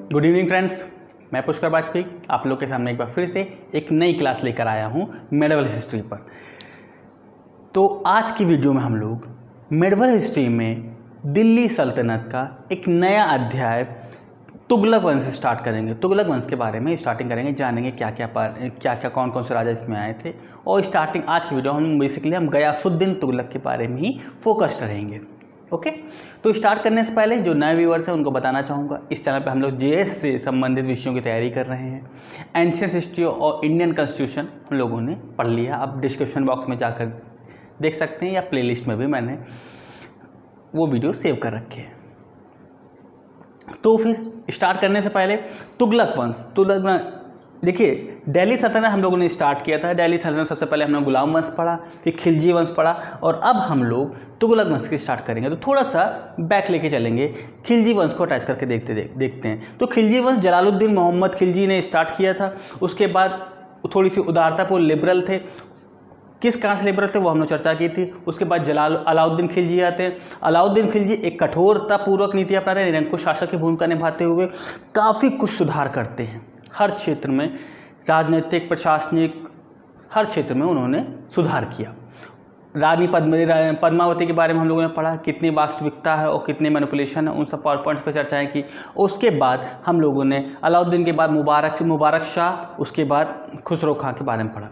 Good evening friends, मैं पुष्कर वाजपेयी आप लोग के सामने एक बार फिर से एक नई क्लास लेकर आया हूँ मेडिवल हिस्ट्री पर। तो आज की वीडियो में हम लोग मेडिवल हिस्ट्री में दिल्ली सल्तनत का एक नया अध्याय तुगलक वंश से स्टार्ट करेंगे। तुगलक वंश के बारे में स्टार्टिंग करेंगे, जानेंगे क्या क्या कौन कौन से राजा इसमें आए थे। और स्टार्टिंग आज की वीडियो हम बेसिकली गयासुद्दीन तुगलक के बारे में ही फोकस्ड रहेंगे। ओके, तो स्टार्ट करने से पहले जो नए व्यूअर्स हैं उनको बताना चाहूँगा, इस चैनल पे हम लोग जीएस से संबंधित विषयों की तैयारी कर रहे हैं। एंशियंट हिस्ट्री और इंडियन कॉन्स्टिट्यूशन हम लोगों ने पढ़ लिया, आप डिस्क्रिप्शन बॉक्स में जाकर देख सकते हैं या प्लेलिस्ट में भी मैंने वो वीडियो सेव कर रखे हैं। तो फिर स्टार्ट करने से पहले तुगलक वंश, देखिए दिल्ली सल्तनत हम लोगों ने स्टार्ट किया था। दिल्ली सल्तनत सबसे पहले हमने गुलाम वंश पढ़ा, फिर खिलजी वंश पढ़ा और अब हम लोग तुगलक वंश की स्टार्ट करेंगे। तो थोड़ा सा बैक लेके चलेंगे, खिलजी वंश को अटैच करके देखते हैं। तो खिलजी वंश जलालुद्दीन मोहम्मद खिलजी ने स्टार्ट किया था। उसके बाद थोड़ी सी उदारतापूर्ण लिबरल थे, किस कारण से लिबरल थे वो हमने चर्चा की थी। उसके बाद अलाउद्दीन खिलजी आते हैं। अलाउद्दीन खिलजी एक कठोरतापूर्वक नीति अपनाते हैं, निरंकुश शासक की भूमिका निभाते हुए काफ़ी कुछ सुधार करते हैं। हर क्षेत्र में, राजनीतिक, प्रशासनिक, हर क्षेत्र में उन्होंने सुधार किया। रानी पद्मावती के बारे में हम लोगों ने पढ़ा, कितनी वास्तविकता है और कितनी मैनिपुलेशन है, उन सब पॉइंट्स पर चर्चाएं की। उसके बाद हम लोगों ने अलाउद्दीन के बाद मुबारक शाह, उसके बाद खुसरो खां के बारे में पढ़ा।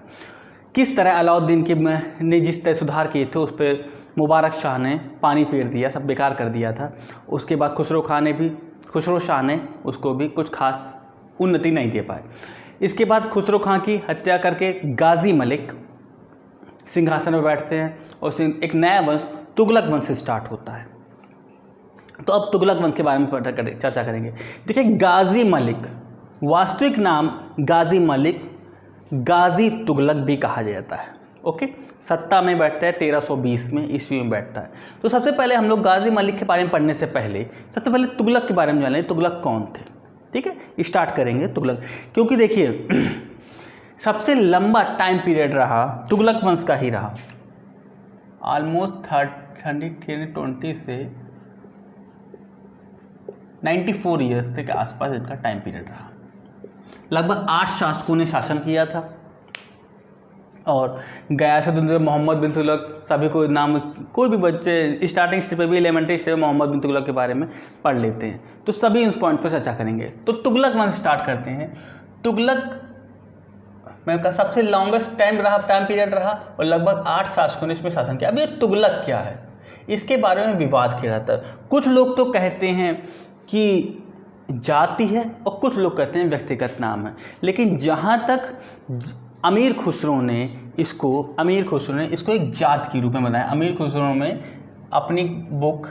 किस तरह अलाउद्दीन के ने जिस तरह सुधार किए थे उस पर मुबारक शाह ने पानी फेर दिया, सब बेकार कर दिया था। उसके बाद खुसरो शाह ने उसको भी कुछ खास उन्नति नहीं दे पाए। इसके बाद खुसरो खां की हत्या करके गाजी मलिक सिंहासन पर बैठते हैं और एक नया वंश तुगलक वंश से स्टार्ट होता है। तो अब तुगलक वंश के बारे में चर्चा करेंगे। देखिए, गाजी मलिक, वास्तविक नाम गाजी मलिक, गाजी तुगलक भी कहा जाता है। ओके, सत्ता में बैठता है 1320 में ईस्वी में बैठता है। तो सबसे पहले हम लोग गाजी मलिक के बारे में पढ़ने से पहले सबसे पहले तुगलक के बारे में जानें, तुगलक कौन थे। ठीक है, स्टार्ट करेंगे तुगलक, क्योंकि देखिए सबसे लंबा टाइम पीरियड रहा तुगलक वंश का ही रहा। ऑलमोस्ट 20 से 94 ईयर्स के आसपास इनका टाइम पीरियड रहा। लगभग 8 शासकों ने शासन किया था और गयासुद्दीन मोहम्मद बिन तुगलक, सभी को नाम, कोई भी बच्चे स्टार्टिंग स्टेज पर भी, एलिमेंट्री स्टेज में मोहम्मद बिन तुगलक के बारे में पढ़ लेते हैं, तो सभी इस पॉइंट पर चर्चा करेंगे। तो तुगलक वंश स्टार्ट करते हैं। तुगलक में का सबसे लॉन्गेस्ट टाइम पीरियड रहा और लगभग 8 शासकों ने इसमें शासन किया। अब ये तुगलक क्या है, इसके बारे में विवाद किया जाता है। कुछ लोग तो कहते हैं कि जाति है और कुछ लोग कहते हैं व्यक्तिगत नाम है, लेकिन जहाँ तक अमीर खुसरो ने इसको एक जात के रूप में बनाया। अमीर खुसरो में अपनी बुक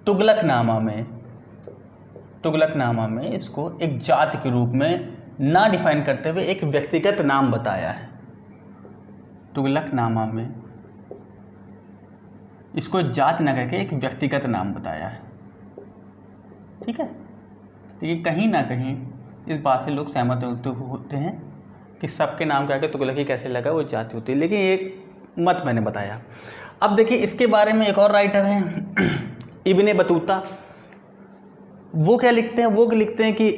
तुगलकनामा में इसको एक जात के रूप में ना डिफाइन करते हुए एक व्यक्तिगत नाम बताया है। तुगलकनामा में इसको जात न करके एक व्यक्तिगत नाम बताया है। ठीक है, तो ये कहीं ना कहीं इस बात से लोग सहमत होते हैं कि सबके नाम के आगे तुगलकी कैसे लगा, वो जाति होती है, लेकिन एक मत मैंने बताया। अब देखिए, इसके बारे में एक और राइटर हैं इब्ने बतूता। वो क्या लिखते हैं, वो लिखते हैं कि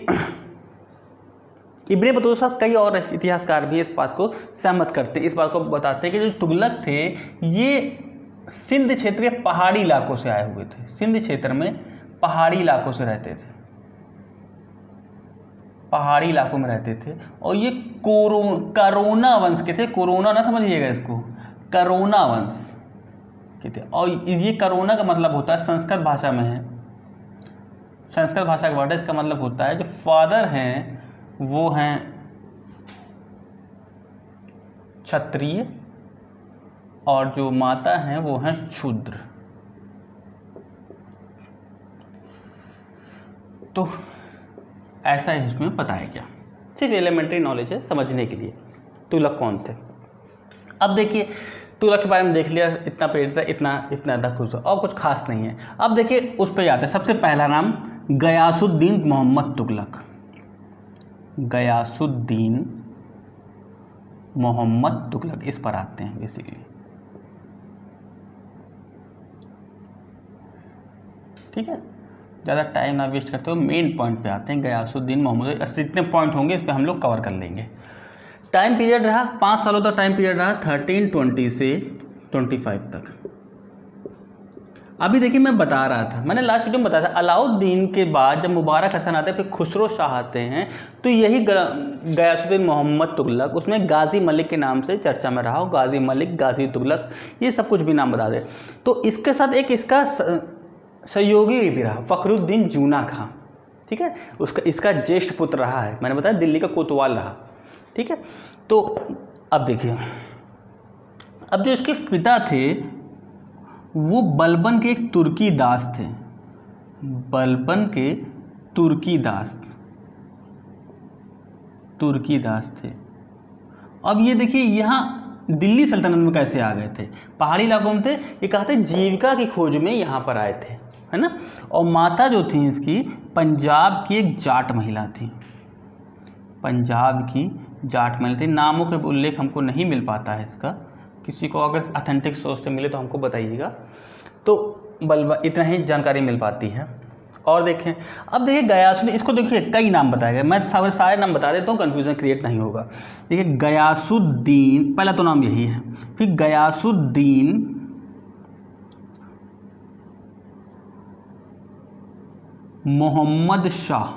इब्ने बतूता, कई और इतिहासकार भी इस बात को सहमत करते हैं, इस बात को बताते हैं कि जो तुगलक थे ये सिंध क्षेत्र के पहाड़ी इलाकों से आए हुए थे। सिंध क्षेत्र में पहाड़ी इलाकों से रहते थे, पहाड़ी इलाकों में रहते थे और ये करोना वंश के थे। कोरोना ना समझिएगा इसको, करोना वंश के थे। और ये करोना का मतलब होता है, संस्कृत भाषा में है, संस्कृत भाषा का वर्ड है, इसका मतलब होता है जो फादर हैं वो हैं क्षत्रिय और जो माता हैं वो हैं शूद्र। तो ऐसा ही इसमें पता है, क्या सिर्फ एलिमेंट्री नॉलेज है समझने के लिए। तुगलक कौन थे। अब देखिए, तुगलक के बारे में देख लिया, इतना पीरियड था, इतना खुश और कुछ खास नहीं है। अब देखिए उस पर आते हैं। सबसे पहला नाम गयासुद्दीन मोहम्मद तुगलक। गयासुद्दीन मोहम्मद तुगलक, इस पर आते हैं बेसिकली। ठीक है, ज़्यादा टाइम ना वेस्ट करते हो, मेन पॉइंट पे आते हैं। गयासुद्दीन मोहम्मद, जितने पॉइंट होंगे इस पर हम लोग कवर कर लेंगे। टाइम पीरियड रहा 5 सालों का टाइम पीरियड रहा 1320 से 25 तक। अभी देखिए मैं बता रहा था, मैंने लास्ट वीडियो में बताया था, अलाउद्दीन के बाद जब मुबारक हसन आते हैं फिर खुसरो शाह आते हैं, तो यही गयासुद्दीन मोहम्मद तुगलक, उसमें गाजी मलिक के नाम से चर्चा में रहा हो, गाजी मलिक, गाजी तुगलक, ये सब कुछ भी नाम बता दे। तो इसके साथ एक इसका सहयोगी भी रहा फखरुद्दीन जूना खां, ठीक है, उसका इसका ज्येष्ठ पुत्र रहा है, मैंने बताया दिल्ली का कोतवाल रहा, ठीक है। तो अब देखिए, अब जो इसके पिता थे वो बलबन के एक तुर्की दास थे, बलबन के तुर्की दास थे। अब ये देखिए यहाँ दिल्ली सल्तनत में कैसे आ गए थे, पहाड़ी इलाकों में थे, ये कहते जीविका की खोज में यहाँ पर आए थे, है ना। और माता जो थी इसकी पंजाब की एक जाट महिला थी, पंजाब की जाट महिला थी। नामों के उल्लेख हमको नहीं मिल पाता है इसका, किसी को अगर ऑथेंटिक सोर्स से मिले तो हमको बताइएगा। तो बलबन, इतना ही जानकारी मिल पाती है। और देखें, अब देखिए गयासुद्दीन, इसको देखिए कई नाम बताए गए, मैं सारे नाम बता देता हूँ, कन्फ्यूजन क्रिएट नहीं होगा। देखिए गयासुद्दीन, पहला तो नाम यही है, फिर गयासुद्दीन मोहम्मद शाह,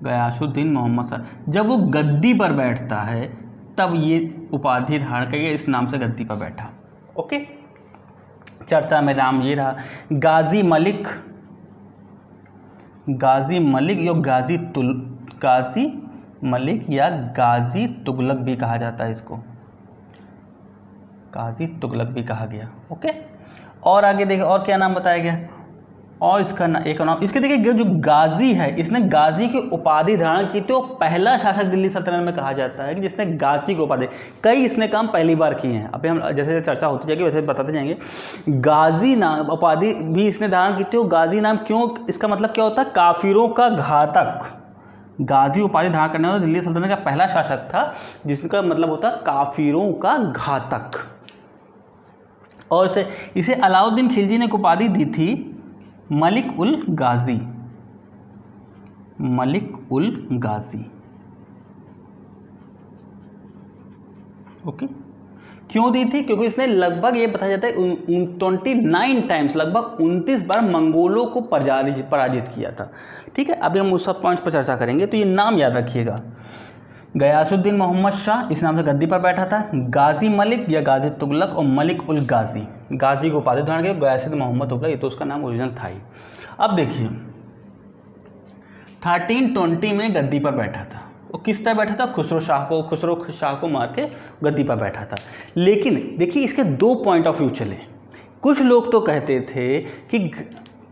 गयासुद्दीन मोहम्मद शाह। जब वो गद्दी पर बैठता है तब ये उपाधि धारण करके इस नाम से गद्दी पर बैठा। ओके, चर्चा में नाम ये रहा गाजी मलिक, गाजी मलिक या गाजी मलिक या गाजी तुगलक भी कहा जाता है, इसको गाजी तुगलक भी कहा गया। ओके, और आगे देखिए और क्या नाम बताया गया, और इसका एक नाम, इसके देखिए जो गाजी है, इसने गाजी की उपाधि धारण की थी, वो पहला शासक दिल्ली सल्तनत में कहा जाता है कि जिसने गाजी की उपाधि, कई इसने काम पहली बार किए हैं, अभी हम जैसे चर्चा होती जाएगी वैसे बताते जाएंगे। गाजी नाम उपाधि भी इसने धारण की थी। गाजी नाम क्यों, इसका मतलब क्या होता है, काफिरों का घातक। गाजी उपाधि धारण करने वाला दिल्ली सल्तनत का पहला शासक था, जिसका मतलब होता है काफिरों का घातक। और इसे अलाउद्दीन खिलजी ने एक उपाधि दी थी मलिक उल गाजी, मलिक उल गाजी। ओके, क्यों दी थी, क्योंकि इसने लगभग, ये बताया जाता है 29 टाइम्स, लगभग 29 बार मंगोलों को पराजित किया था। ठीक है, अभी हम उस सब पॉइंट्स पर चर्चा करेंगे, तो ये नाम याद रखिएगा। गयासुद्दीन मोहम्मद शाह इस नाम से गद्दी पर बैठा था। गाजी मलिक या गाजी तुगलक और मलिक उल गाजी, गाजी को उपाधि धारण किया, गयासुद्दीन मोहम्मद तुगलक, ये तो उसका नाम ओरिजिनल था ही। अब देखिए 1320 में गद्दी पर बैठा था, वो किस तरह बैठा था, खुसरो शाह को मार के गद्दी पर बैठा था। लेकिन देखिए इसके दो पॉइंट ऑफ व्यू चले। कुछ लोग तो कहते थे कि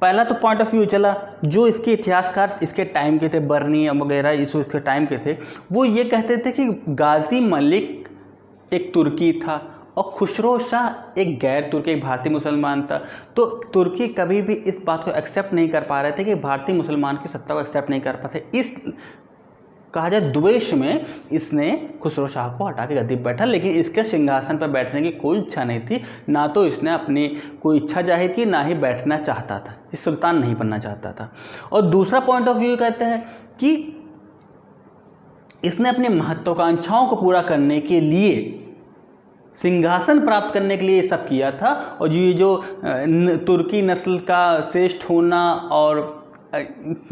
पहला तो पॉइंट ऑफ व्यू चला, जो इसके इतिहासकार इसके टाइम के थे, बर्नी वगैरह इसके टाइम के थे, वो ये कहते थे कि गाजी मलिक एक तुर्की था और खुसरो शाह एक गैर तुर्की, एक भारतीय मुसलमान था। तो तुर्की कभी भी इस बात को एक्सेप्ट नहीं कर पा रहे थे कि भारतीय मुसलमान की सत्ता को एक्सेप्ट नहीं कर पाते। इस कहा जाए द्वेष में इसने खुसरो शाह को हटा के गद्दी पर बैठा, लेकिन इसके सिंहासन पर बैठने की कोई इच्छा नहीं थी, ना तो इसने अपनी कोई इच्छा जाहिर की, ना ही बैठना चाहता था, इस सुल्तान नहीं बनना चाहता था। और दूसरा पॉइंट ऑफ व्यू कहते हैं कि इसने अपनी महत्वाकांक्षाओं को पूरा करने के लिए, सिंहासन प्राप्त करने के लिए ये सब किया था। और ये जो तुर्की नस्ल का श्रेष्ठ होना और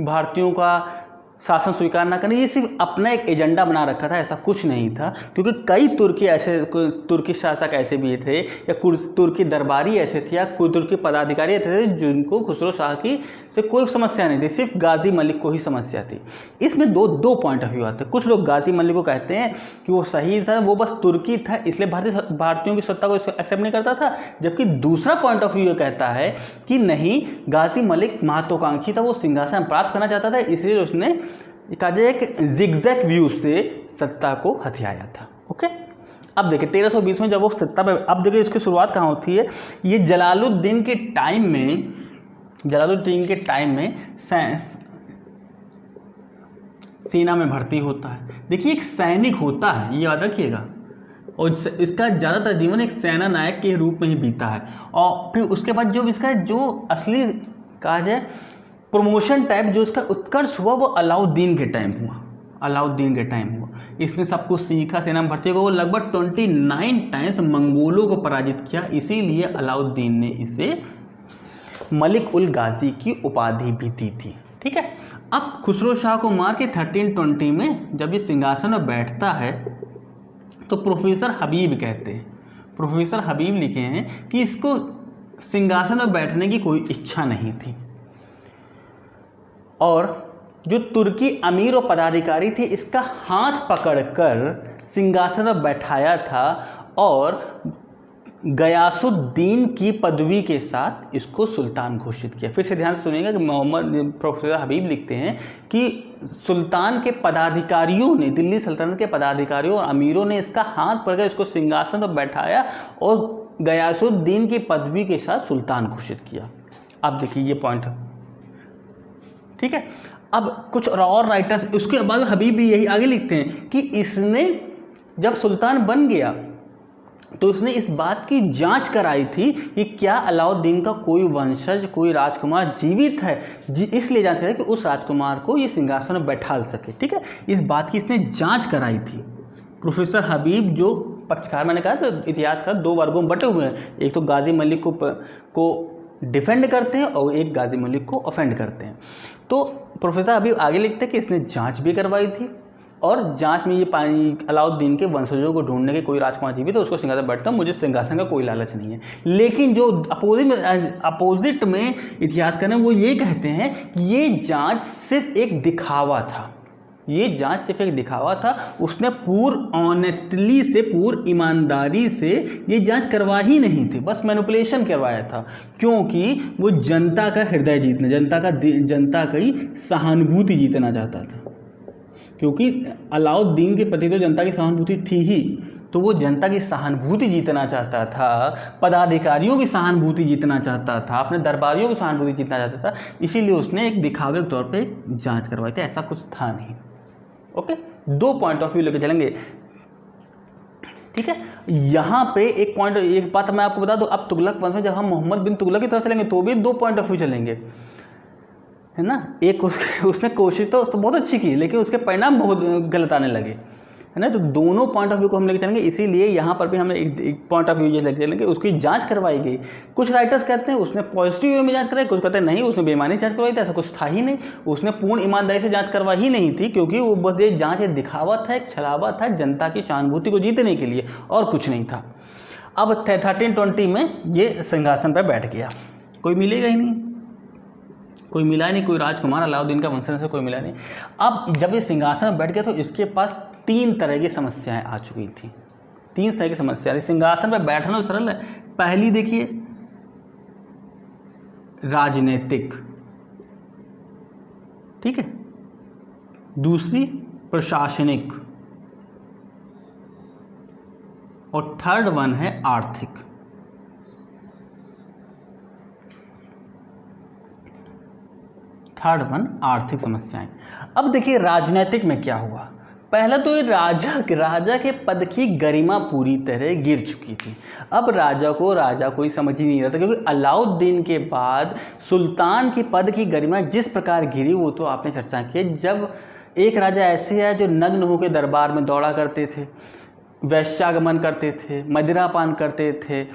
भारतीयों का शासन स्वीकार ना करना, ये सिर्फ अपना एक एजेंडा बना रखा था, ऐसा कुछ नहीं था। क्योंकि कई तुर्की शासक ऐसे भी थे, या तुर्की दरबारी ऐसे थे, या तुर्की पदाधिकारी ऐसे थे जिनको खुसरो शाह की से कोई समस्या नहीं थी, सिर्फ गाजी मलिक को ही समस्या थी। इसमें दो पॉइंट ऑफ व्यू आते हैं। कुछ लोग गाजी मलिक को कहते हैं कि वो सही था, वो बस तुर्की था इसलिए भारतीयों की सत्ता को एक्सेप्ट नहीं करता था, जबकि दूसरा पॉइंट ऑफ व्यू ये कहता है कि नहीं, गाजी मलिक महत्वाकांक्षी था, वो सिंहासन प्राप्त करना चाहता था, इसलिए उसने कहा जाए एक जिगजैग व्यू से सत्ता को हथियाया था। ओके, अब देखिए 1320 में जब वो सत्ता पे, अब देखिए इसकी शुरुआत कहाँ होती है, ये जलालुद्दीन के टाइम में सेना में भर्ती होता है। देखिए एक सैनिक होता है, ये याद रखिएगा, और इसका ज़्यादातर जीवन एक सेना नायक के रूप में ही बीता है। और फिर उसके बाद जो इसका जो असली कहा जाए प्रमोशन टाइप जो इसका उत्कर्ष हुआ वो अलाउद्दीन के टाइम हुआ, अलाउद्दीन के टाइम हुआ। इसने सब कुछ सीखा, सेना में भर्ती को लगभग 29 टाइम्स मंगोलों को पराजित किया, इसीलिए अलाउद्दीन ने इसे मलिक उल गाजी की उपाधि भी दी थी। ठीक है, अब खुसरो शाह को मार के 1320 में जब ये सिंहासन में बैठता है तो प्रोफेसर हबीब कहते हैं, प्रोफेसर हबीब लिखे हैं कि इसको सिंहासन में बैठने की कोई इच्छा नहीं थी, और जो तुर्की अमीर और पदाधिकारी थे इसका हाथ पकड़कर सिंहासन में बैठाया था और गयासुद्दीन की पदवी के साथ इसको सुल्तान घोषित किया। फिर से ध्यान से सुनिएगा कि प्रोफेसर हबीब लिखते हैं कि सुल्तान के पदाधिकारियों ने, दिल्ली सल्तनत के पदाधिकारियों और अमीरों ने इसका हाथ पकड़कर इसको सिंहासन पर बैठाया और गयासुद्दीन की पदवी के साथ सुल्तान घोषित किया। अब देखिए ये पॉइंट, ठीक है। अब कुछ और राइटर्स उसके बाद हबीब भी यही आगे लिखते हैं कि इसने जब सुल्तान बन गया तो इसने इस बात की जांच कराई थी कि क्या अलाउद्दीन का कोई वंशज, कोई राजकुमार जीवित है, इसलिए जांच कराई कि उस राजकुमार को ये सिंहासन में बैठा सके। ठीक है, इस बात की इसने जांच कराई थी। प्रोफेसर हबीब जो पक्षकार, मैंने कहा तो इतिहास का 2 वर्गों में बटे हुए हैं, एक तो गाजी मलिक को डिफेंड करते हैं और एक गाजी मलिक को ऑफेंड करते हैं। तो प्रोफेसर हबीब आगे लिखते हैं कि इसने जांच भी करवाई थी और जांच में ये पानी अलाउद्दीन के वंशजों को ढूंढने के कोई राजकुमार जीवित तो उसको सिंहासन बैठता, मुझे सिंहासन का कोई लालच नहीं है। लेकिन जो अपोजिट में इतिहासकार हैं वो ये कहते हैं कि ये जांच सिर्फ एक दिखावा था, ये जांच सिर्फ एक दिखावा था। उसने पूर्ण ऑनेस्टली से, पूर्ण ईमानदारी से ये जांच करवा ही नहीं थी, बस मैनिपुलेशन करवाया था, क्योंकि वो जनता का हृदय जीतना, जनता की सहानुभूति जीतना चाहता था। क्योंकि अलाउद्दीन के प्रति तो जनता की सहानुभूति थी ही, तो वो जनता की सहानुभूति जीतना चाहता था, पदाधिकारियों की सहानुभूति जीतना चाहता था, अपने दरबारियों की सहानुभूति जीतना चाहता था, इसीलिए उसने एक दिखावे के तौर पे जांच करवाई थी, ऐसा कुछ था नहीं। ओके, 2 पॉइंट ऑफ व्यू लेके चलेंगे। ठीक है, यहाँ पे एक बात मैं आपको बता दूं, अब तुगलक वंश में जब हम मोहम्मद बिन तुगलक की तरफ चलेंगे तो भी 2 पॉइंट ऑफ व्यू चलेंगे, है ना। एक उसने कोशिश तो बहुत अच्छी की, लेकिन उसके परिणाम बहुत गलत आने लगे, है ना। तो दोनों पॉइंट ऑफ व्यू को हम लेके चलेंगे, इसीलिए यहाँ पर भी हमें एक पॉइंट ऑफ व्यू ये लेके चलेंगे, उसकी जांच करवाई गई। कुछ राइटर्स कहते हैं उसने पॉजिटिव वे में जांच कराई, कुछ कहते हैं नहीं उसने बेईमानी जांच करवाई थी, ऐसा कुछ था ही नहीं, उसने पूर्ण ईमानदारी से जांच करवाई ही नहीं थी, क्योंकि वो बस ये जांच एक दिखावा था, एक छलावा था जनता की सहानुभूति को जीतने के लिए, और कुछ नहीं था। अब 1320 में ये सिंहासन पर बैठ गया, कोई मिलेगा ही नहीं, कोई मिला नहीं, कोई राजकुमार अलाउद्दीन का वंशज से कोई मिला नहीं। अब जब ये सिंहासन में बैठ गया तो इसके पास 3 तरह की समस्याएं आ चुकी थी, 3 तरह की समस्या। सिंहासन पर बैठना तो सरल है, पहली देखिए राजनीतिक, ठीक है, दूसरी प्रशासनिक, और थर्ड वन है आर्थिक। थर्ड वन आर्थिक समस्याएं। अब देखिए राजनीतिक में क्या हुआ। पहला तो ये राजा के पद की गरिमा पूरी तरह गिर चुकी थी। अब राजा कोई समझ ही नहीं रहा था, क्योंकि अलाउद्दीन के बाद सुल्तान के पद की गरिमा जिस प्रकार गिरी वो तो आपने चर्चा की। जब एक राजा ऐसे है जो नग्न होकर दरबार में दौड़ा करते थे, वैश्यागमन करते थे, मदिरापान करते थे,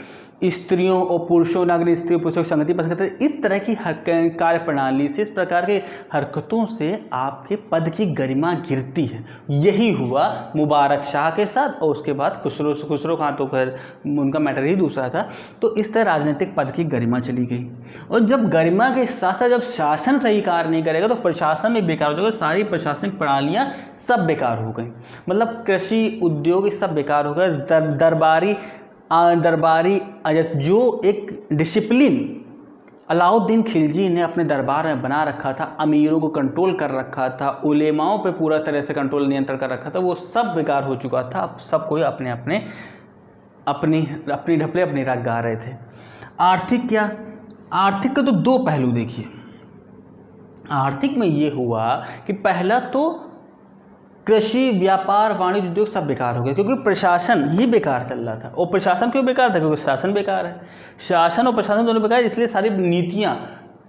स्त्रियों और पुरुषों, नागरिक स्त्रियों पुरुषों की संगति पसंद करते थे, इस तरह की कार्य प्रणाली से, इस प्रकार के हरकतों से आपके पद की गरिमा गिरती है। यही हुआ मुबारक शाह के साथ, और उसके बाद खुसरो खां तो खैर उनका मैटर ही दूसरा था। तो इस तरह राजनीतिक पद की गरिमा चली गई, और जब गरिमा के साथ साथ जब शासन सही कार्य नहीं करेगा तो प्रशासन भी बेकार हो जाएगा, सारी प्रशासनिक प्रणालियाँ सब बेकार हो गई, मतलब कृषि, उद्योग सब बेकार हो गए। दरबारी जो एक डिसिप्लिन अलाउद्दीन खिलजी ने अपने दरबार में बना रखा था, अमीरों को कंट्रोल कर रखा था, उलेमाओं पे पूरा तरह से कंट्रोल नियंत्रण कर रखा था, वो सब बेकार हो चुका था। अब सब कोई अपनी ढपले अपनी राग गा रहे थे। आर्थिक क्या, आर्थिक का तो 2 पहलू देखिए। आर्थिक में ये हुआ कि पहला तो कृषि, व्यापार, वाणिज्य, उद्योग सब बेकार हो गए, क्योंकि प्रशासन ही बेकार चल रहा था। और प्रशासन क्यों बेकार था? क्योंकि शासन बेकार है। शासन और प्रशासन दोनों बेकार, इसलिए सारी नीतियाँ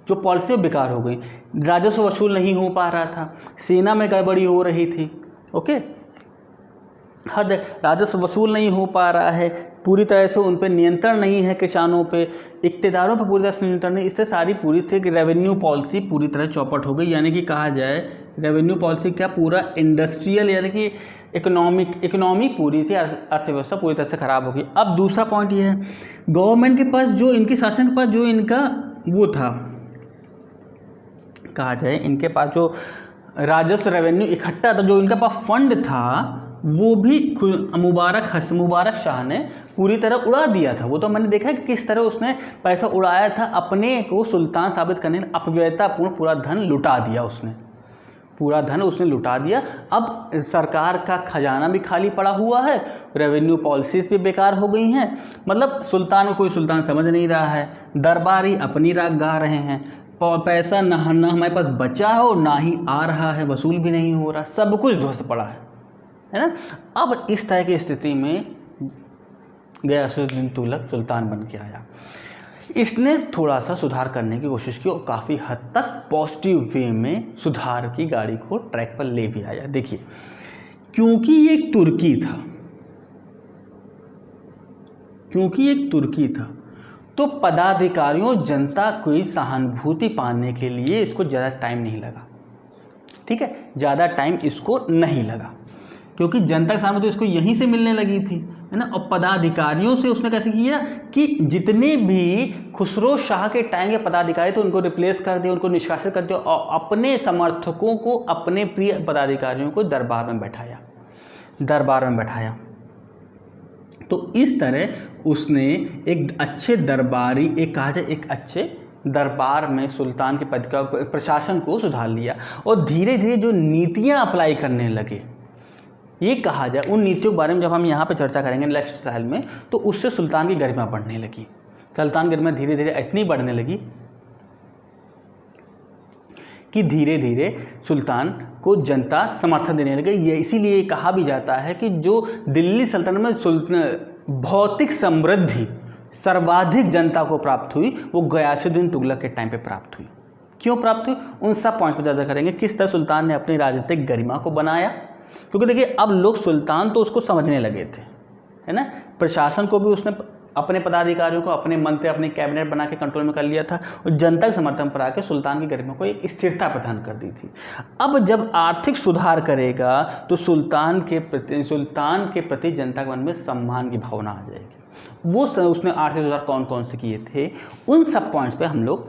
जो पॉलिसी बेकार हो गई, राजस्व वसूल नहीं हो पा रहा था, सेना में गड़बड़ी हो रही थी, ओके, हद राजस्व वसूल नहीं हो पा रहा है, पूरी तरह से उन पर नियंत्रण नहीं है, किसानों पे, इक्तेदारों पर पूरी तरह से नियंत्रण नहीं, इससे सारी पूरी थी कि रेवेन्यू पॉलिसी पूरी तरह चौपट हो गई। यानी कि कहा जाए रेवेन्यू पॉलिसी क्या, पूरा इंडस्ट्रियल यानी कि इकोनॉमी पूरी थी, अर्थव्यवस्था पूरी तरह से खराब हो गई। अब दूसरा पॉइंट ये है, गवर्नमेंट के पास जो इनके शासन के पास जो इनका वो था, कहा जाए इनके पास जो राजस्व रेवेन्यू इकट्ठा था, जो इनके पास फंड था, वो भी मुबारक शाह ने पूरी तरह उड़ा दिया था। वो तो मैंने देखा कि किस तरह उसने पैसा उड़ाया था, अपने को सुल्तान साबित करने, अपव्ययतापूर्ण पूरा धन लुटा दिया उसने, पूरा धन उसने लुटा दिया। अब सरकार का खजाना भी खाली पड़ा हुआ है, रेवेन्यू पॉलिसीज़ भी बेकार हो गई हैं, मतलब सुल्तान को कोई सुल्तान समझ नहीं रहा है, दरबारी अपनी राग गा रहे हैं, पैसा ना हमारे पास बचा हो, ना ही आ रहा है, वसूल भी नहीं हो रहा, सब कुछ ध्वस्त पड़ा है ना। अब इस तरह की स्थिति में गयासुद्दीन तुगलक सुल्तान बन के आया। इसने थोड़ा सा सुधार करने की कोशिश की और काफ़ी हद तक पॉजिटिव वे में सुधार की गाड़ी को ट्रैक पर ले भी आया। देखिए, क्योंकि ये एक तुर्की था, तो पदाधिकारियों, जनता की सहानुभूति पाने के लिए इसको ज़्यादा टाइम नहीं लगा, ठीक है, ज़्यादा टाइम इसको नहीं लगा, क्योंकि जनता के सामने तो इसको यहीं से मिलने लगी थी, है ना। और पदाधिकारियों से उसने कैसे किया कि जितने भी खुसरो शाह के टाइम के पदाधिकारी थे उनको रिप्लेस कर दिया, उनको निष्कासित कर दिया और अपने समर्थकों को, अपने प्रिय पदाधिकारियों को दरबार में बैठाया। तो इस तरह उसने एक अच्छे दरबार में सुल्तान के पद का प्रशासन को सुधार लिया और धीरे धीरे जो नीतियाँ अप्लाई करने लगे, ये कहा जाए उन नीतियों के बारे में जब हम यहाँ पे चर्चा करेंगे नेक्स्ट साल में, तो उससे सुल्तान की गरिमा बढ़ने लगी। सुल्तान की गरिमा धीरे धीरे इतनी बढ़ने लगी कि धीरे धीरे सुल्तान को जनता समर्थन देने लगे। ये इसीलिए कहा भी जाता है कि जो दिल्ली सल्तनत में भौतिक समृद्धि सर्वाधिक जनता को प्राप्त हुई, वो गयासुद्दीन तुगलक के टाइम पे प्राप्त हुई। क्यों प्राप्त हुई, उन सब पॉइंट पर चर्चा करेंगे। किस तरह सुल्तान ने अपनी राजनीतिक गरिमा को बनाया, क्योंकि देखिए अब लोग सुल्तान तो उसको समझने लगे थे, है ना। प्रशासन को भी उसने अपने पदाधिकारियों को, अपने मंत्री, अपने कैबिनेट बना के कंट्रोल में कर लिया था और जनता के समर्थन पर आकर सुल्तान की गरिमा को एक स्थिरता प्रदान कर दी थी। अब जब आर्थिक सुधार करेगा तो सुल्तान के प्रति जनता के मन में सम्मान की भावना आ जाएगी। वो उसने आर्थिक सुधार कौन कौन से किए थे, उन सब पॉइंट्स पे हम लोग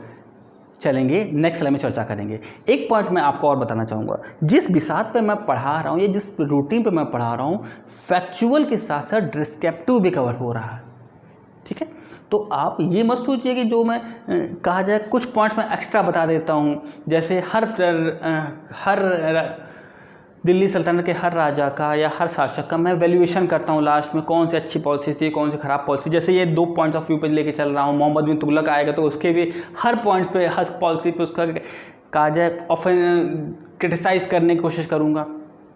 चलेंगे, नेक्स्ट स्लाइड में चर्चा करेंगे। एक पॉइंट मैं आपको और बताना चाहूँगा, जिस विषाद पे मैं पढ़ा रहा हूँ या जिस रूटीन पे मैं पढ़ा रहा हूँ, फैक्चुअल के साथ साथ डिस्क्रिप्टिव भी कवर हो रहा है, ठीक है। तो आप ये मत सोचिए कि जो मैं कहा जाए कुछ पॉइंट्स मैं एक्स्ट्रा बता देता हूँ, जैसे हर दिल्ली सल्तनत के हर राजा का या हर शासक का मैं वैल्यूएशन करता हूँ लास्ट में, कौन सी अच्छी पॉलिसी थी, कौन सी खराब पॉलिसी। जैसे ये 2 पॉइंट्स ऑफ व्यू पे लेके चल रहा हूँ, मोहम्मद बिन तुगलक आएगा तो उसके भी हर पॉइंट पे, हर पॉलिसी पे उसका कहा जाए क्रिटिसाइज़ करने की कोशिश करूँगा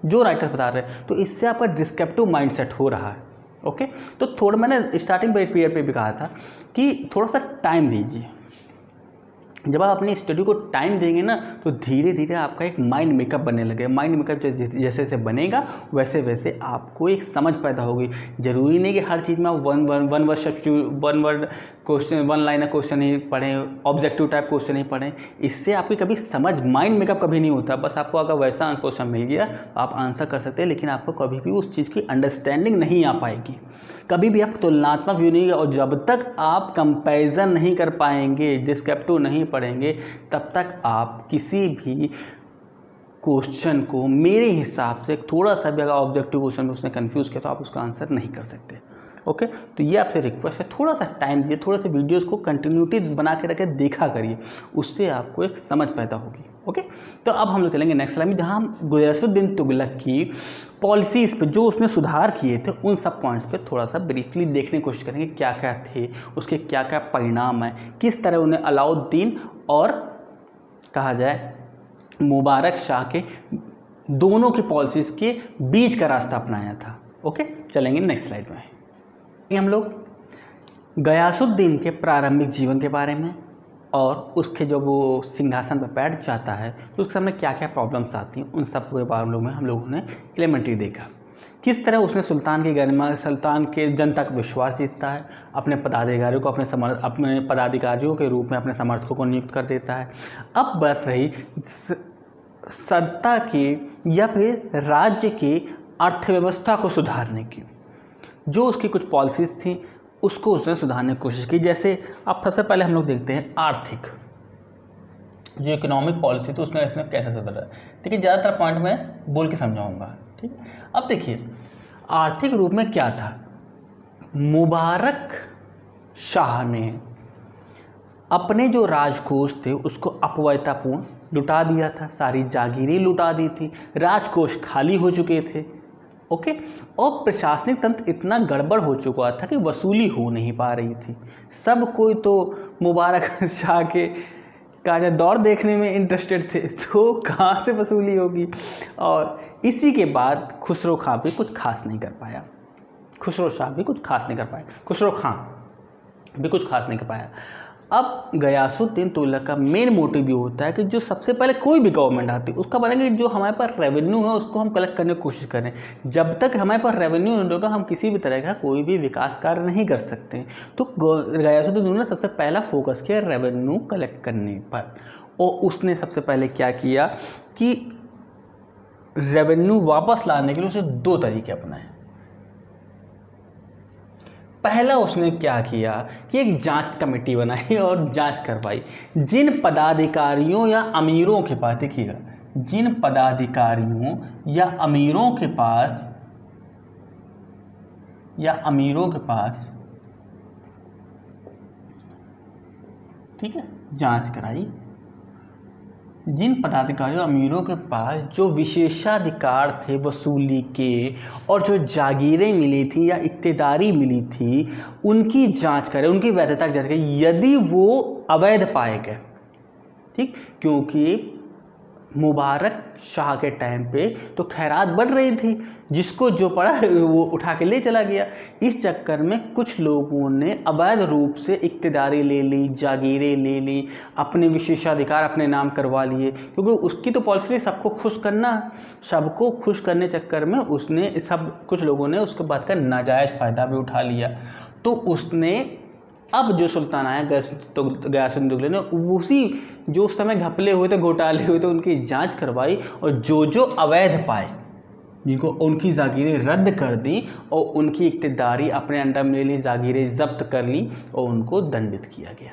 जो राइटर बता रहे हैं। तो इससे आपका डिस्क्रिप्टिव माइंडसेट हो रहा है, ओके। तो थोड़ा मैंने स्टार्टिंग पीरियड पे भी कहा था कि थोड़ा सा टाइम दीजिए। जब आप अपनी स्टडी को टाइम देंगे ना, तो धीरे धीरे आपका एक माइंड मेकअप बनने लगेगा। माइंड मेकअप जैसे जैसे बनेगा वैसे वैसे आपको एक समझ पैदा होगी। ज़रूरी नहीं कि हर चीज़ में आप one word question, one liner question ही पढ़ें, ऑब्जेक्टिव टाइप क्वेश्चन ही पढ़ें। इससे आपकी कभी समझ, माइंड मेकअप कभी नहीं होता। बस आपको अगर वैसा क्वेश्चन मिल गया आप आंसर कर सकते हैं, लेकिन आपको कभी भी उस चीज़ की अंडरस्टैंडिंग नहीं आ पाएगी, कभी भी आप तुलनात्मक व्यू नहीं। और जब तक आप कंपैरिजन नहीं कर पाएंगे, डिस्क्रिप्टिव नहीं पढ़ेंगे, तब तक आप किसी भी क्वेश्चन को मेरे हिसाब से थोड़ा सा भी अगर ऑब्जेक्टिव क्वेश्चन में उसने कंफ्यूज किया तो आप उसका आंसर नहीं कर सकते, ओके। तो ये आपसे रिक्वेस्ट है, थोड़ा सा टाइम दिए, थोड़े से वीडियोस को कंटिन्यूटी बना के रखे, देखा करिए, उससे आपको एक समझ पैदा होगी, ओके। तो अब हम लोग चलेंगे नेक्स्ट स्लाइड में, जहाँ हम गयासुद्दीन तुगलक की पॉलिसीज़ पे जो उसने सुधार किए थे उन सब पॉइंट्स पे थोड़ा सा ब्रीफली देखने की कोशिश करेंगे, क्या क्या थे, उसके क्या क्या परिणाम हैं, किस तरह उन्हें अलाउद्दीन और कहा जाए मुबारक शाह के दोनों की पॉलिसीज़ के बीच का रास्ता अपनाया था, ओके। चलेंगे नेक्स्ट स्लाइड में। हम लोग गयासुद्दीन के प्रारंभिक जीवन के बारे में और उसके जब वो सिंहासन पर बैठ जाता है तो उसके सामने क्या क्या प्रॉब्लम्स आती हैं, उन सब के बारे में हम लोगों ने एलिमेंट्री देखा। किस तरह उसने सुल्तान की गरिमा, सुल्तान के जनता का विश्वास जीतता है, अपने पदाधिकारियों को अपने पदाधिकारियों के रूप में अपने समर्थकों को नियुक्त कर देता है। अब बात रही सत्ता की या फिर राज्य की अर्थव्यवस्था को सुधारने की। जो उसकी कुछ पॉलिसीज़ थी उसको उसने सुधारने की कोशिश की। जैसे अब सबसे पहले हम लोग देखते हैं आर्थिक जो इकोनॉमिक पॉलिसी थी उसने इसमें कैसे सुधारा। देखिए ज़्यादातर पॉइंट मैं बोल के समझाऊंगा, ठीक। अब देखिए आर्थिक रूप में क्या था, मुबारक शाह ने अपने जो राजकोष थे उसको अपव्ययतापूर्ण लुटा दिया था, सारी जागीरें लुटा दी थी, राजकोष खाली हो चुके थे, ओके। और प्रशासनिक तंत्र इतना गड़बड़ हो चुका था कि वसूली हो नहीं पा रही थी। सब कोई तो मुबारक शाह के का दौर देखने में इंटरेस्टेड थे, तो कहाँ से वसूली होगी। और इसी के बाद खुसरो खां भी कुछ खास नहीं कर पाया, खुसरो खां भी कुछ खास नहीं कर पाया। अब गयासुद्दीन तुगलक का मेन मोटिव ये होता है कि जो सबसे पहले कोई भी गवर्नमेंट आती है उसका बनेगा जो हमारे पास रेवेन्यू है उसको हम कलेक्ट करने की कोशिश करें। जब तक हमारे पास रेवेन्यू नहीं होगा हम किसी भी तरह का कोई भी विकास कार्य नहीं कर सकते। तो गयासुद्दीन तुगलक ने सबसे पहला फोकस किया रेवेन्यू कलेक्ट करने पर, और उसने सबसे पहले क्या किया कि रेवेन्यू वापस लाने के लिए उसने 2 तरीके अपनाए। पहला उसने क्या किया कि एक जांच कमेटी बनाई और जांच करवाई। जिन पदाधिकारियों या अमीरों के पास, देखिएगा, जिन पदाधिकारियों या अमीरों के पास ठीक है जांच कराई, जिन पदाधिकारियों अमीरों के पास जो विशेषाधिकार थे वसूली के और जो जागीरें मिली थी या इक्तेदारी मिली थी उनकी जांच करें, उनकी वैधता की जांच करें यदि वो अवैध पाए गए, ठीक। क्योंकि मुबारक शाह के टाइम पे तो खैरात बढ़ रही थी, जिसको जो पड़ा वो उठा के ले चला गया। इस चक्कर में कुछ लोगों ने अवैध रूप से इक्तेदारी ले ली, जागीरें ले ली, अपने विशेषाधिकार अपने नाम करवा लिए, क्योंकि उसकी तो पॉलिसी सबको खुश करना। सबको खुश करने चक्कर में उसने कुछ लोगों ने उसके बात का नाजायज़ फ़ायदा भी उठा लिया। तो उसने अब जो सुल्तान आया गयासुद्दीन तुगलक ने उसी जो उस समय घपले हुए थे, घोटाले हुए थे, उनकी जांच करवाई और जो अवैध पाए जिनको उनकी जागीरें रद्द कर दी और उनकी इक्तेदारी अपने अंडर में ले ली, जागीरें जब्त कर ली और उनको दंडित किया गया।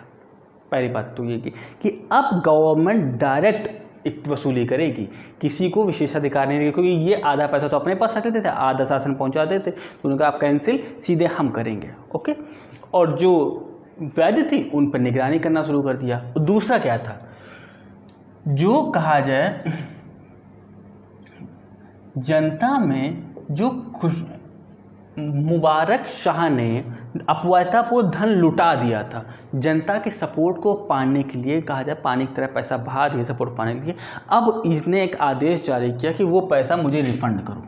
पहली बात तो ये कि अब गवर्नमेंट डायरेक्ट वसूली करेगी, किसी को विशेषाधिकार नहीं देगी, क्योंकि ये आधा पैसा तो अपने पास रखते थे, आधा शासन पहुँचाते थे, तो उनका आप कैंसिल, सीधे हम करेंगे, ओके। और जो वैध थी उन पर निगरानी करना शुरू कर दिया। और दूसरा क्या था, जो कहा जाए जनता में जो मुबारक शाह ने अपव्ययतापूर्ण धन लुटा दिया था, जनता के सपोर्ट को पाने के लिए, कहा जाए पानी की तरह पैसा बहा दिया सपोर्ट पाने के लिए। अब इसने एक आदेश जारी किया कि वो पैसा मुझे रिफंड करो,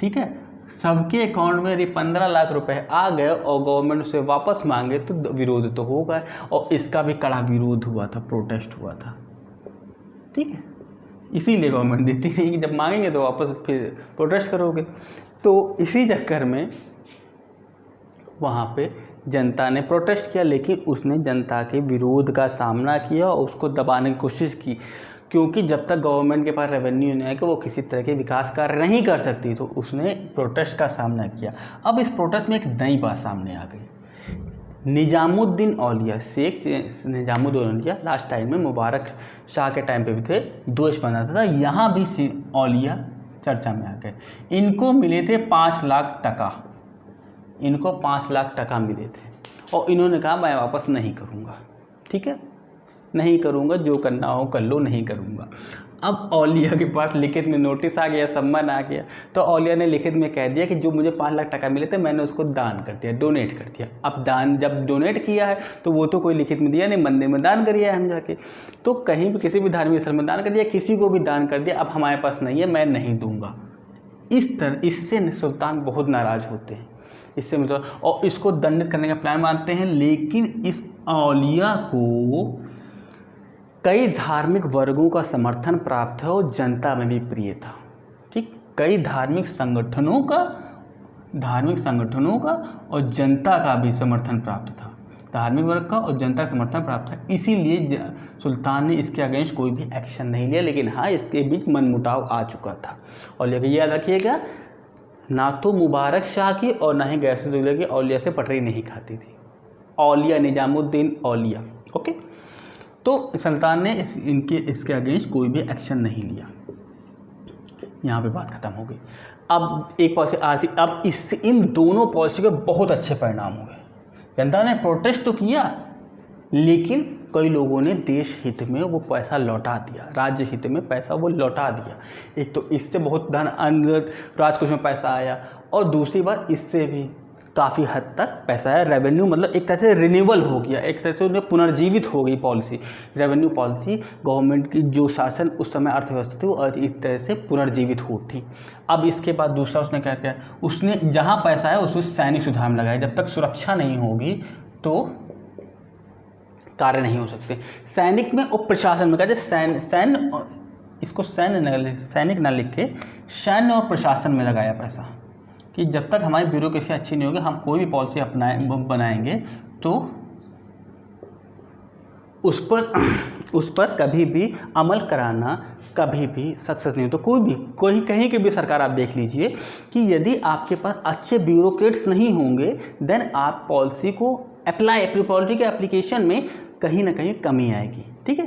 ठीक है। सबके अकाउंट में यदि 15 लाख रुपए आ गए और गवर्नमेंट उसे वापस मांगे तो विरोध तो होगा, और इसका भी कड़ा विरोध हुआ था, प्रोटेस्ट हुआ था, ठीक है। इसीलिए गवर्नमेंट देती नहीं कि जब मांगेंगे तो वापस फिर प्रोटेस्ट करोगे। तो इसी चक्कर में वहाँ पे जनता ने प्रोटेस्ट किया, लेकिन उसने जनता के विरोध का सामना किया और उसको दबाने की कोशिश की, क्योंकि जब तक गवर्नमेंट के पास रेवेन्यू नहीं है कि वो किसी तरह के विकास कार्य नहीं कर सकती, तो उसने प्रोटेस्ट का सामना किया। अब इस प्रोटेस्ट में एक नई बात सामने आ गई। निजामुद्दीन औलिया, शेख निजामुद्दीन औलिया लास्ट टाइम में मुबारक शाह के टाइम पे भी थे, दोष बनाता था, यहाँ भी औलिया चर्चा में आ गए। इनको मिले थे 5 लाख टका, इनको 5 लाख टका मिले थे और इन्होंने कहा मैं वापस नहीं करूँगा, ठीक है, नहीं करूँगा, जो करना हो कर लो, नहीं करूँगा। अब औलिया के पास लिखित में नोटिस आ गया, सम्मन आ गया, तो औलिया ने लिखित में कह दिया कि जो मुझे 5 लाख टका मिले थे मैंने उसको दान कर दिया, डोनेट कर दिया। अब दान जब डोनेट किया है तो वो तो कोई लिखित में दिया नहीं, मंदिर में दान करिए हम जाके, तो कहीं भी किसी भी धार्मिक स्थल में दान कर दिया, किसी को भी दान कर दिया, अब हमारे पास नहीं है, मैं नहीं दूँगा। इस तरह इससे सुल्तान बहुत नाराज़ होते हैं इससे मतलब, और इसको दंडित करने का प्लान बनाते हैं। लेकिन इस औलिया को कई धार्मिक वर्गों का समर्थन प्राप्त है और जनता में भी प्रिय था। ठीक, कई धार्मिक संगठनों का और जनता का भी समर्थन प्राप्त था, धार्मिक वर्ग का और जनता का समर्थन प्राप्त था। इसीलिए सुल्तान ने इसके अगेंस्ट कोई भी एक्शन नहीं लिया। लेकिन हाँ, इसके बीच मनमुटाव आ चुका था। और लेकिन याद रखिएगा, ना तो मुबारक शाह की और ना ही गैसुद्दौला की औलिया से पटरी नहीं खाती थी। औलिया, निजामुद्दीन औलिया। ओके, तो सुल्तान ने इसके अगेंस्ट कोई भी एक्शन नहीं लिया। यहाँ पे बात खत्म हो गई। अब एक पॉलिसी आर्थिक, अब इससे इन दोनों पॉलिसी के बहुत अच्छे परिणाम हुए। जनता ने प्रोटेस्ट तो किया, लेकिन कई लोगों ने देश हित में वो पैसा लौटा दिया, राज्य हित में पैसा वो लौटा दिया। एक तो इससे बहुत धन अंदर राजकोष में पैसा आया, और दूसरी बात इससे भी काफ़ी हद तक पैसा आया। रेवेन्यू मतलब एक तरह से रिन्यूअल हो गया, एक तरह से उन्हें पुनर्जीवित हो गई पॉलिसी, रेवेन्यू पॉलिसी। गवर्नमेंट की जो शासन उस समय अर्थव्यवस्था थी वो एक तरह से पुनर्जीवित हो उठी। अब इसके बाद दूसरा उसने क्या किया, उसने जहाँ पैसा है उसमें सैनिक सुधार में लगाया। जब तक सुरक्षा नहीं होगी तो कार्य नहीं हो सकते। सैनिक में और प्रशासन में, कहते सैन्य, इसको सैनिक न लिख के सैन्य और प्रशासन में लगाया पैसा, कि जब तक हमारी ब्यूरोक्रेसी अच्छी नहीं होगी, हम कोई भी पॉलिसी बनाएंगे तो उस पर कभी भी अमल कराना कभी भी सक्सेस नहीं हो। तो कोई कहीं की भी सरकार आप देख लीजिए कि यदि आपके पास अच्छे ब्यूरोक्रेट्स नहीं होंगे, देन आप पॉलिसी को पॉलिसी के एप्लीकेशन में कहीं ना कहीं कमी आएगी। ठीक है,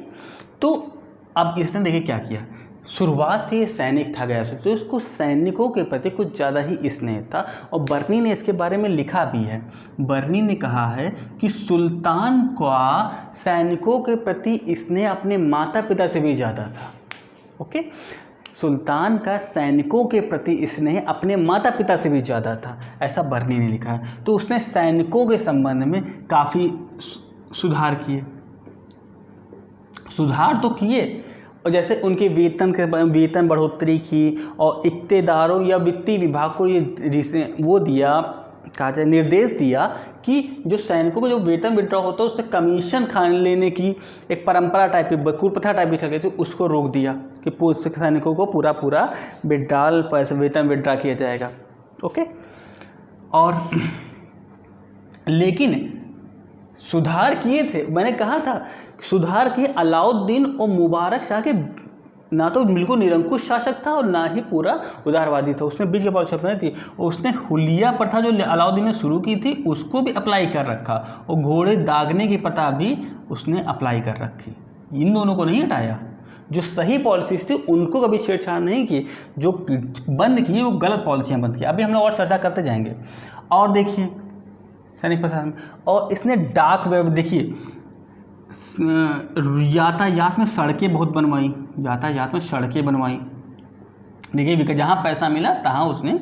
तो अब इसने देखिए क्या किया। शुरुआत से ये सैनिक था गया, तो उसको सैनिकों के प्रति कुछ ज़्यादा ही स्नेह था। और बर्नी ने इसके बारे में लिखा भी है। बर्नी ने कहा है कि सुल्तान का सैनिकों के प्रति स्नेह अपने माता पिता से भी ज़्यादा था। ओके, सुल्तान का सैनिकों के प्रति स्नेह अपने माता पिता से भी ज़्यादा था, ऐसा बर्नी ने लिखा है। तो उसने सैनिकों के संबंध में काफ़ी सुधार तो किए, और जैसे उनके वेतन बढ़ोतरी की, और इक्तेदारों या वित्तीय विभाग को ये वो दिया, कहा जाए निर्देश दिया कि जो सैनिकों को जो वेतन विड्रॉ होता है उससे कमीशन लेने की एक परंपरा टाइप की, कुप्रथा टाइप की चल गई थी, उसको रोक दिया कि सैनिकों को पूरा वेतन विड्रॉ किया जाएगा। ओके, और लेकिन सुधार किए थे, मैंने कहा था सुधार किए। अलाउद्दीन और मुबारक शाह के ना तो बिल्कुल निरंकुश शासक था और ना ही पूरा उदारवादी था, उसने बीच की पॉलिसी अपनाई थी। उसने हुलिया प्रथा जो अलाउद्दीन ने शुरू की थी उसको भी अप्लाई कर रखा, और घोड़े दागने की प्रथा भी उसने अप्लाई कर रखी। इन दोनों को नहीं हटाया। जो सही पॉलिसीज थी उनको कभी छेड़छाड़ नहीं की, जो बंद की वो गलत पॉलिसियाँ बंद की। अभी हम लोग और चर्चा करते जाएंगे। और देखिए सैनिक प्रशासन, और इसने डाक व्यवस्था, देखिए यातायात में सड़कें बहुत बनवाई, देखिए जहाँ पैसा मिला तहाँ उसने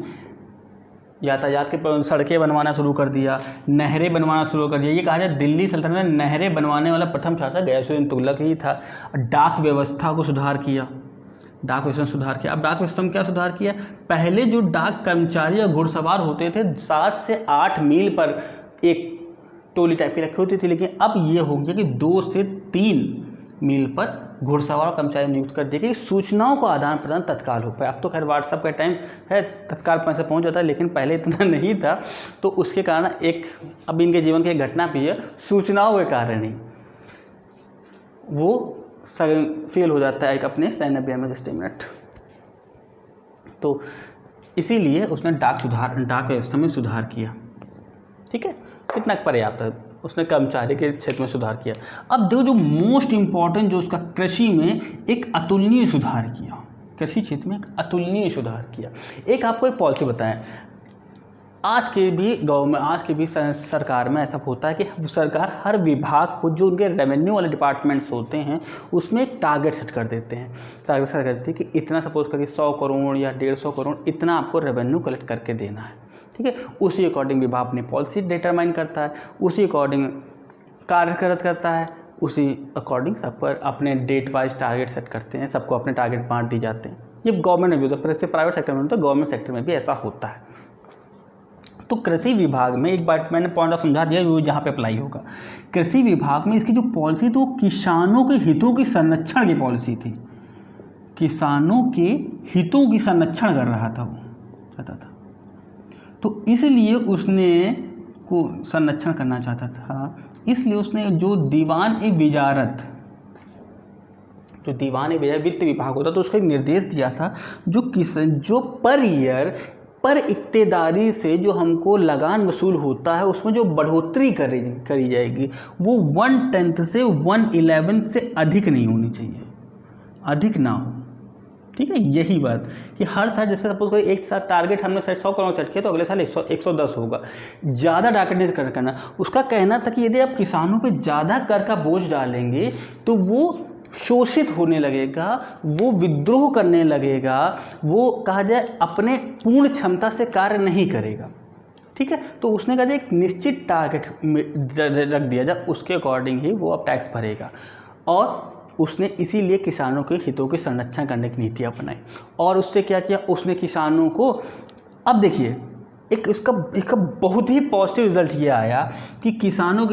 यातायात के सड़कें बनवाना शुरू कर दिया, नहरें बनवाना शुरू कर दिया। ये कहा जाए दिल्ली सल्तनत में नहरें बनवाने वाला प्रथम शासक गयासुद्दीन तुगलक ही था। डाक व्यवस्था को सुधार किया, अब डाक व्यवस्था में क्या सुधार किया, पहले जो डाक कर्मचारी और घुड़सवार होते थे 7 से 8 मील पर एक टोली टाइप की रखी होती थी, लेकिन अब ये हो गया कि 2 से 3 मील पर घुड़सवार और कर्मचारी नियुक्त कर दिए कि सूचनाओं का आदान प्रदान तत्काल हो पाए। अब तो खैर व्हाट्सएप का टाइम है, तत्काल पैसा पहुंच जाता है, लेकिन पहले इतना नहीं था। तो उसके कारण अब इनके जीवन की एक घटना भी है, सूचनाओं के कारण नहीं वो फेल हो जाता है एक अपने सैन्य अभियान में। Just minute. तो इसीलिए उसने डाक व्यवस्था में सुधार किया। ठीक है, कितना पर्याप्त है। उसने कर्मचारी के क्षेत्र में सुधार किया। अब जो मोस्ट इम्पॉर्टेंट जो उसका कृषि में एक अतुलनीय सुधार किया, कृषि क्षेत्र में एक अतुलनीय सुधार किया। एक आपको एक पॉलिसी बताएं, आज के भी सरकार में ऐसा होता है कि सरकार हर विभाग को जो उनके रेवेन्यू वाले डिपार्टमेंट्स होते हैं उसमें एक टारगेट सेट कर देते हैं। टारगेट सेट करते हैं कि इतना सपोज करिए 100 करोड़ या 150 करोड़ इतना आपको रेवेन्यू कलेक्ट करके देना है। ठीक है, उसी अकॉर्डिंग विभाग अपनी पॉलिसी डिटरमाइन करता है, उसी अकॉर्डिंग कार्य करता है, उसी अकॉर्डिंग सब पर अपने डेट वाइज टारगेट सेट करते हैं, सबको अपने टारगेट बांट दिए जाते हैं। ये गवर्नमेंट में भी होता है, प्राइवेट सेक्टर में होता है, गवर्नमेंट सेक्टर में भी ऐसा होता है। तो कृषि विभाग में एक बार मैंने पॉइंट ऑफ समझा दिया, वो जहाँ पे अप्लाई होगा। कृषि विभाग में इसकी जो पॉलिसी थी वो किसानों के हितों की संरक्षण की पॉलिसी थी, किसानों के हितों की संरक्षण कर रहा था वो चाहता था, तो इसलिए उसने को संरक्षण करना चाहता था, इसलिए उसने जो दीवान ए वजारत, जो दीवान ए वजारत वित्त विभाग होता तो उसका एक निर्देश दिया था, जो पर ईयर पर इक्तेदारी से जो हमको लगान वसूल होता है उसमें जो बढ़ोतरी करी जाएगी वो 1/10 से 1/11 से अधिक नहीं होनी चाहिए, अधिक ना हो। ठीक है, यही बात कि हर साल जैसे सपोज कोई एक साल टारगेट हमने 100 करोड़ सेट किया तो अगले साल 110 होगा, ज़्यादा टारगेट नहीं करना। उसका कहना था कि यदि आप किसानों पे ज़्यादा कर का बोझ डालेंगे तो वो शोषित होने लगेगा, वो विद्रोह करने लगेगा, वो कहा जाए अपने पूर्ण क्षमता से कार्य नहीं करेगा। ठीक है, तो उसने कहा एक निश्चित टारगेट रख दिया जाए, उसके अकॉर्डिंग ही वो अब टैक्स भरेगा। और उसने इसीलिए किसानों के हितों के संरक्षण करने की नीति अपनाई। और उससे क्या किया, उसने किसानों को, अब देखिए इसका बहुत ही पॉजिटिव रिजल्ट ये आया कि किसानों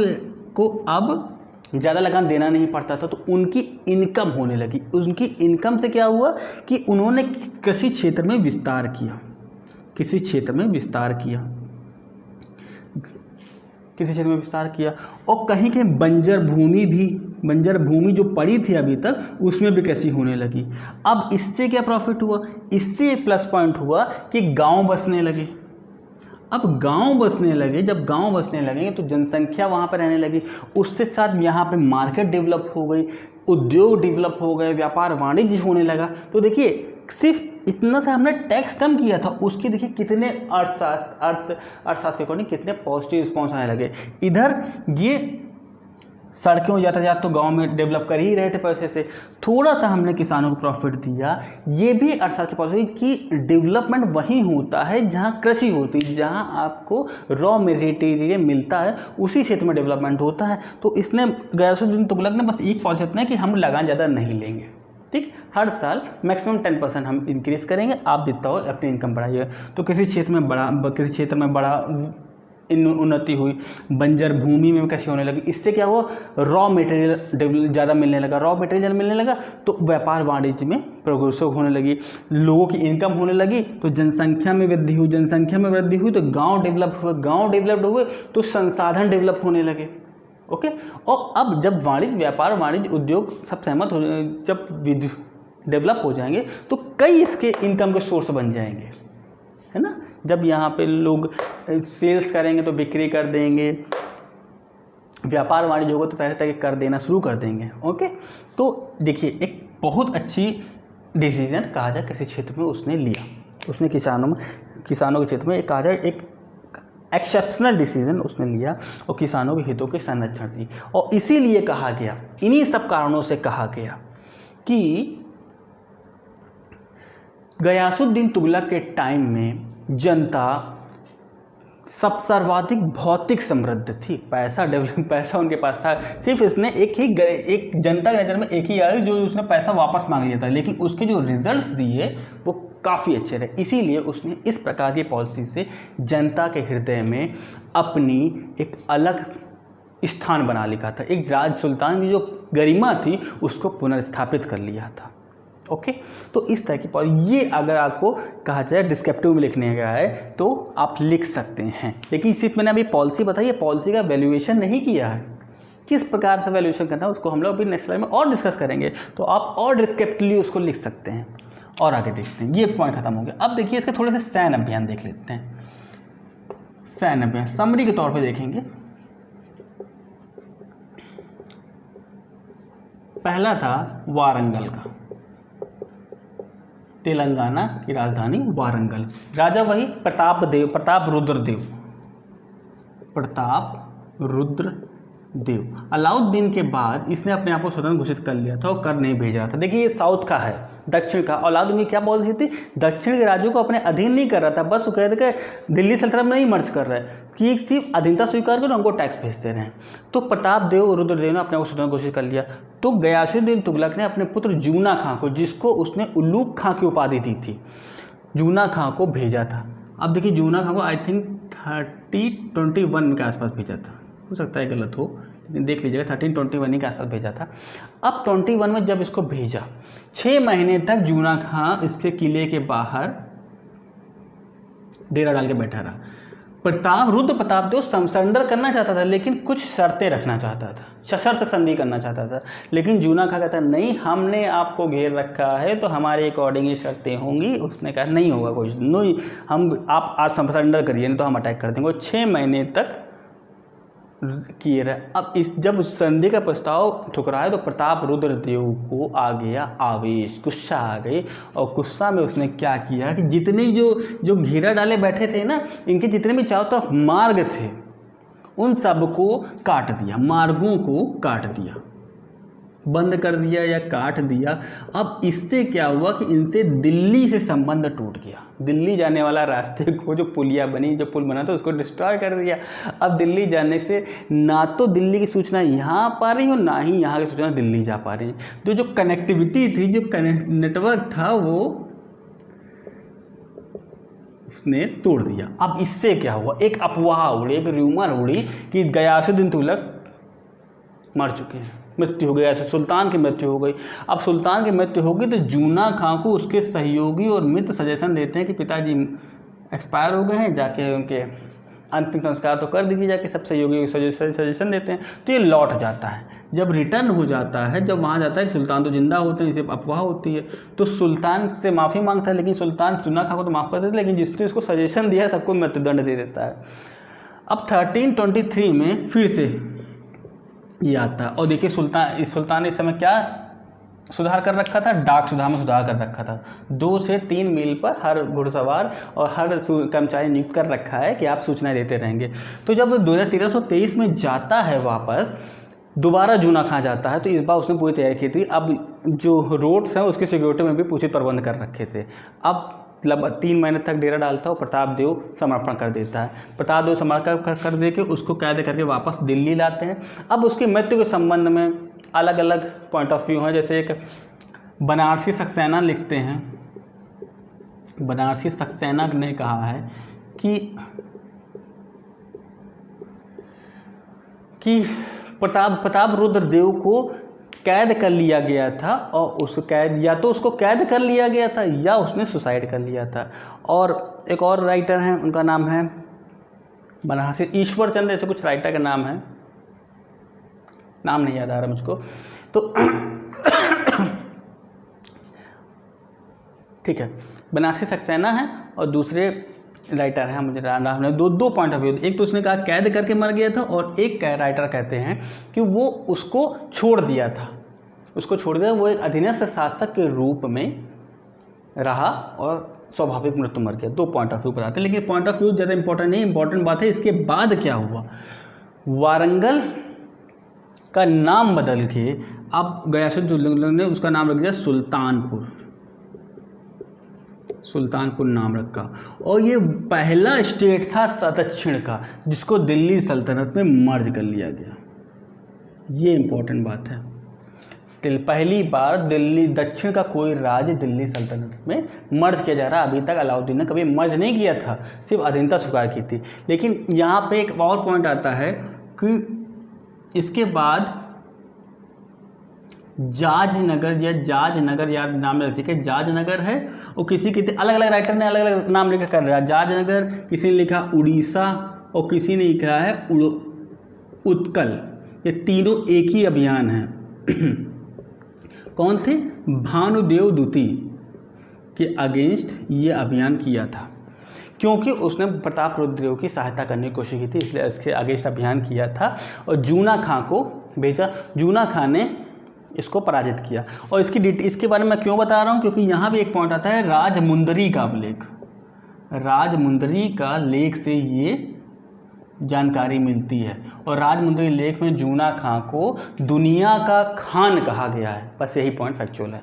को अब ज़्यादा लगान देना नहीं पड़ता था, तो उनकी इनकम होने लगी। उनकी इनकम से क्या हुआ कि उन्होंने कृषि क्षेत्र में विस्तार किया, किसी क्षेत्र में विस्तार किया, किसी क्षेत्र में विस्तार किया। और कहीं के बंजर भूमि जो पड़ी थी अभी तक उसमें भी कृषि होने लगी। अब इससे क्या प्रॉफिट हुआ, इससे प्लस पॉइंट हुआ कि गांव बसने लगे। अब गांव बसने लगे, जब गांव बसने लगेंगे तो जनसंख्या वहाँ पर रहने लगी, उससे साथ यहाँ पे मार्केट डेवलप हो गई, उद्योग डेवलप हो गए, व्यापार वाणिज्य होने लगा। तो देखिए सिर्फ इतना से हमने टैक्स कम किया था, उसके देखिए कितने अर्थशास्त्र के अकॉर्डिंग कितने पॉजिटिव रिस्पॉन्स आने लगे। इधर ये सड़कों यातायात तो गांव में डेवलप कर ही रहे थे पैसे से, थोड़ा सा हमने किसानों को प्रॉफिट दिया। ये भी अर्थशास्त्र की पॉलिसी कि डेवलपमेंट वहीं होता है जहां कृषि होती है, जहां आपको रॉ मटेरियल मिलता है, उसी क्षेत्र में डेवलपमेंट होता है। तो इसने गयासुद्दीन तुगलक ने बस एक पॉलिसी अपनाई कि हम लगान ज़्यादा नहीं लेंगे, ठीक, हर साल मैक्सिमम 10% हम इंक्रीज़ करेंगे, आप जितना हो अपनी इनकम बढ़ाइए। तो किसी क्षेत्र में बड़ा उन्नति हुई, बंजर भूमि में कृषि होने लगी। इससे क्या हुआ, रॉ मटेरियल ज़्यादा मिलने लगा, तो व्यापार वाणिज्य में प्रोग्रेसिव होने लगी, लोगों की इनकम होने लगी, तो जनसंख्या में वृद्धि हुई, तो गांव डेवलप्ड हुए तो संसाधन डेवलप होने लगे। ओके, और अब जब व्यापार वाणिज्य उद्योग सब सहमत हो, जब डेवलप हो जाएंगे तो कई इसके इनकम के सोर्स बन जाएंगे, है ना। जब यहाँ पे लोग सेल्स करेंगे तो बिक्री कर देंगे, व्यापार वाणिज्य होगा तो तरह तरह के कर देना शुरू कर देंगे। ओके, तो देखिए एक बहुत अच्छी डिसीजन कहा जाए कृषि क्षेत्र में उसने लिया, उसने किसानों के क्षेत्र में कहा जाए एक एक्सेप्शनल डिसीजन उसने लिया और किसानों के हितों के संरक्षण दी। और इसीलिए कहा गया, इन्हीं सब कारणों से कहा गया कि गयासुद्दीन तुगलक के टाइम में जनता सब सर्वाधिक भौतिक समृद्ध थी, पैसा उनके पास था। सिर्फ इसने एक जनता के नज़र में एक ही आया जो उसने पैसा वापस मांग लिया था, लेकिन उसके जो रिजल्ट्स दिए वो काफ़ी अच्छे रहे। इसीलिए उसने इस प्रकार की पॉलिसी से जनता के हृदय में अपनी एक अलग स्थान बना लिखा था, एक राज सुल्तान की जो गरिमा थी उसको पुनर्स्थापित कर लिया था। ओके, तो इस तरह की पॉलिसी, ये अगर आपको कहा जाए डिस्क्रिप्टिव में लिखने गया है तो आप लिख सकते हैं। लेकिन सिर्फ मैंने अभी पॉलिसी बताई है, पॉलिसी का वैल्यूएशन नहीं किया है, किस प्रकार से वैल्यूएशन करना है उसको हम लोग अभी नेक्स्ट स्लाइड में और डिस्कस करेंगे, तो आप और डिस्क्रिप्टिवली उसको लिख सकते हैं। और आगे देखते हैं, ये पॉइंट खत्म हो गया। अब देखिए इसके थोड़े से सैन्य अभियान देख लेते हैं। सैन्य अभियान समरी के तौर पर देखेंगे। पहला था वारंगल का, तेलंगाना की राजधानी वारंगल। राजा वही प्रताप रुद्र देव। अलाउद्दीन के बाद इसने अपने आप को स्वतंत्र घोषित कर लिया था और कर नहीं भेजा था। देखिए ये साउथ का है, दक्षिण का। अलाउद्दीन की क्या पॉलिसी थी, दक्षिण के राज्यों को अपने अधीन नहीं कर रहा था, बस वो कह रहे थे कि दिल्ली सल्तनत में नहीं मर्ज कर रहा है कि सिर्फ अधीनता स्वीकार कर उनको टैक्स भेजते रहे। तो प्रताप देव रुद्रदेव ने अपने आप को स्वतंत्र घोषित कर लिया। तो गयासुद्दीन तुगलक ने अपने पुत्र जूना खां को, जिसको उसने उल्लूक खां की उपाधि दी थी, जूना खां को भेजा था। अब देखिए जूना खां को आई थिंक 1321 के आसपास भेजा था, हो सकता है गलत हो लेकिन देख लीजिएगा 1321 के आसपास भेजा था। अब 21 में जब इसको भेजा 6 महीने तक जूना खां इसके किले के बाहर डेरा डाल के बैठा रहा। रुद्र प्रतापदेव सरेंडर करना चाहता था लेकिन कुछ शर्तें रखना चाहता था, सशर्त संधि करना चाहता था, लेकिन जूना खां कहता नहीं हमने आपको घेर रखा है तो हमारे अकॉर्डिंग ही शर्तें होंगी। उसने कहा नहीं होगा कुछ नहीं, हम आप आज सरेंडर करिए नहीं तो हम अटैक कर देंगे। 6 महीने तक किए रहे। अब जब उस संधि का प्रस्ताव ठुकराया तो प्रताप रुद्रदेव को आ गया आवेश, गुस्सा आ गई और गुस्सा में उसने क्या किया कि जितने जो घेरा डाले बैठे थे ना, इनके जितने भी चारों तरफ मार्ग थे उन सबको काट दिया, मार्गों को काट दिया, बंद कर दिया या काट दिया। अब इससे क्या हुआ कि इनसे दिल्ली से संबंध टूट गया। दिल्ली जाने वाला रास्ते को जो पुलिया बनी, जो पुल बना था उसको डिस्ट्रॉय कर दिया। अब दिल्ली जाने से ना तो दिल्ली की सूचना यहाँ पा रही हो ना ही यहाँ की सूचना दिल्ली जा पा रही है। जो कनेक्टिविटी थी, जो नेटवर्क था वो उसने तोड़ दिया। अब इससे क्या हुआ, एक अफवाह उड़ी, एक र्यूमर उड़ी कि गयासुद्दीन तुगलक मर चुके हैं, मृत्यु हो गई, ऐसे सुल्तान की मृत्यु हो गई। अब सुल्तान की मृत्यु होगी तो जूना खां को उसके सहयोगी और मित्र सजेशन देते हैं कि पिताजी एक्सपायर हो गए हैं, जाके उनके अंतिम संस्कार तो कर दीजिए, जाके सब सहयोगी सजेशन देते हैं। तो ये लौट जाता है, जब रिटर्न हो जाता है, जब वहाँ जाता है कि सुल्तान तो जिंदा होते हैं, इसे अफवाह होती है, तो सुल्तान से माफ़ी मांगता है, लेकिन सुल्तान जूना खां को तो माफ़ कर देते, लेकिन जिसने उसको सजेशन दिया सबको मृत्युदंड दे देता है। अब 1323 में फिर से ये आता है और देखिए सुल्तान ने इस समय क्या सुधार कर रखा था, डाक सुधार में सुधार कर रखा था। 2 से 3 मील पर हर घुड़सवार और हर कर्मचारी नियुक्त कर रखा है कि आप सूचनाएं देते रहेंगे। तो जब 1323 में जाता है वापस, दोबारा जूना खां जाता है, तो इस बार उसने पूरी तैयारी की थी। अब जो रोड्स हैं उसकी सिक्योरिटी में भी पूछे प्रबंध कर रखे थे। अब लगभग 3 महीने तक डेरा डालता है और प्रतापदेव समर्पण कर देता है। प्रतापदेव समर्पण कर दे के उसको कैद करके वापस दिल्ली लाते हैं। अब उसकी मृत्यु के संबंध में अलग अलग पॉइंट ऑफ व्यू हैं। जैसे एक बनारसी सक्सेना लिखते हैं, बनारसी सक्सेना ने कहा है कि प्रताप रुद्रदेव को कैद कर लिया गया था और उस कैद या तो उसको कैद कर लिया गया था या उसने सुसाइड कर लिया था। और एक और राइटर हैं, उनका नाम है बनारसी ईश्वर चंद्र, ऐसे कुछ राइटर का नाम है, नाम नहीं याद आ रहा मुझको, तो ठीक है, बनारसी सक्सेना है और दूसरे राइटर हैं, मुझे नाम है, दो पॉइंट ऑफ व्यू। एक तो उसने कहा कैद करके मर गया था और एक राइटर कहते हैं कि वो उसको छोड़ दिया था, वो एक अधीनस्थ शासक के रूप में रहा और स्वाभाविक मृत्यु मर गया। 2 पॉइंट ऑफ व्यू बताते हैं, लेकिन पॉइंट ऑफ व्यू ज़्यादा इंपॉर्टेंट नहीं, इंपॉर्टेंट बात है इसके बाद क्या हुआ। वारंगल का नाम बदल के अब गयासुद्दीन ने उसका नाम रख दिया सुल्तानपुर नाम रखा। और ये पहला स्टेट था दक्षिण का जिसको दिल्ली सल्तनत में मर्ज कर लिया गया। ये इंपॉर्टेंट बात है, पहली बार दिल्ली दक्षिण का कोई राज्य दिल्ली सल्तनत में मर्ज किया जा रहा। अभी तक अलाउद्दीन ने कभी मर्ज नहीं किया था, सिर्फ अधीनता स्वीकार की थी। लेकिन यहाँ पे एक और पॉइंट आता है कि इसके बाद जाजनगर या नाम रखती है, जाजनगर है और किसी अलग अलग राइटर ने अलग अलग नाम लिखा कर रहा है। जाजनगर किसी ने लिखा उड़ीसा और किसी ने लिखा है उत्कल। ये तीनों एक ही अभियान है। कौन थे? भानुदेव द्वितीय के अगेंस्ट ये अभियान किया था, क्योंकि उसने प्रताप रुद्रदेव की सहायता करने की कोशिश की थी, इसलिए इसके अगेंस्ट अभियान किया था और जूना खां को भेजा। जूना खां ने इसको पराजित किया। और इसके बारे में मैं क्यों बता रहा हूँ, क्योंकि यहाँ भी एक पॉइंट आता है राजमुंदरी का अभिलेख। राजमुंदरी का लेख से ये जानकारी मिलती है और राजमुंदरी लेख में जूना खां को दुनिया का खान कहा गया है। बस यही पॉइंट फैक्चुअल है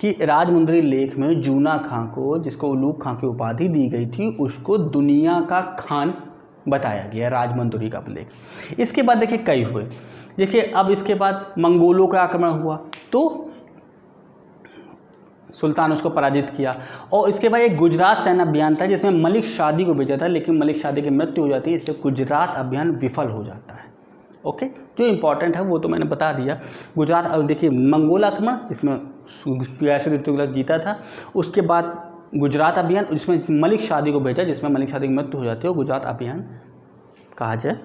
कि राजमुंदरी लेख में जूना खां को, जिसको उलूग खां की उपाधि दी गई थी, उसको दुनिया का खान बताया गया, राजमुंदरी का अभिलेख। इसके बाद देखिए कई हुए। देखिए अब इसके बाद मंगोलों का आक्रमण हुआ, तो सुल्तान उसको पराजित किया। और इसके बाद एक गुजरात सैन्य अभियान था जिसमें मलिक शादी को भेजा था, लेकिन मलिक शादी की मृत्यु हो जाती है, इसलिए गुजरात अभियान विफल हो जाता है। ओके, जो इम्पोर्टेंट है वो तो मैंने बता दिया। गुजरात, अब देखिए मंगोल आक्रमण, इसमें गयासुद्दीन तुगलक जीता था। उसके बाद गुजरात अभियान, जिसमें मलिक शादी को भेजा, जिसमें मलिक शादी की मृत्यु हो जाती है, गुजरात अभियान कहा जाए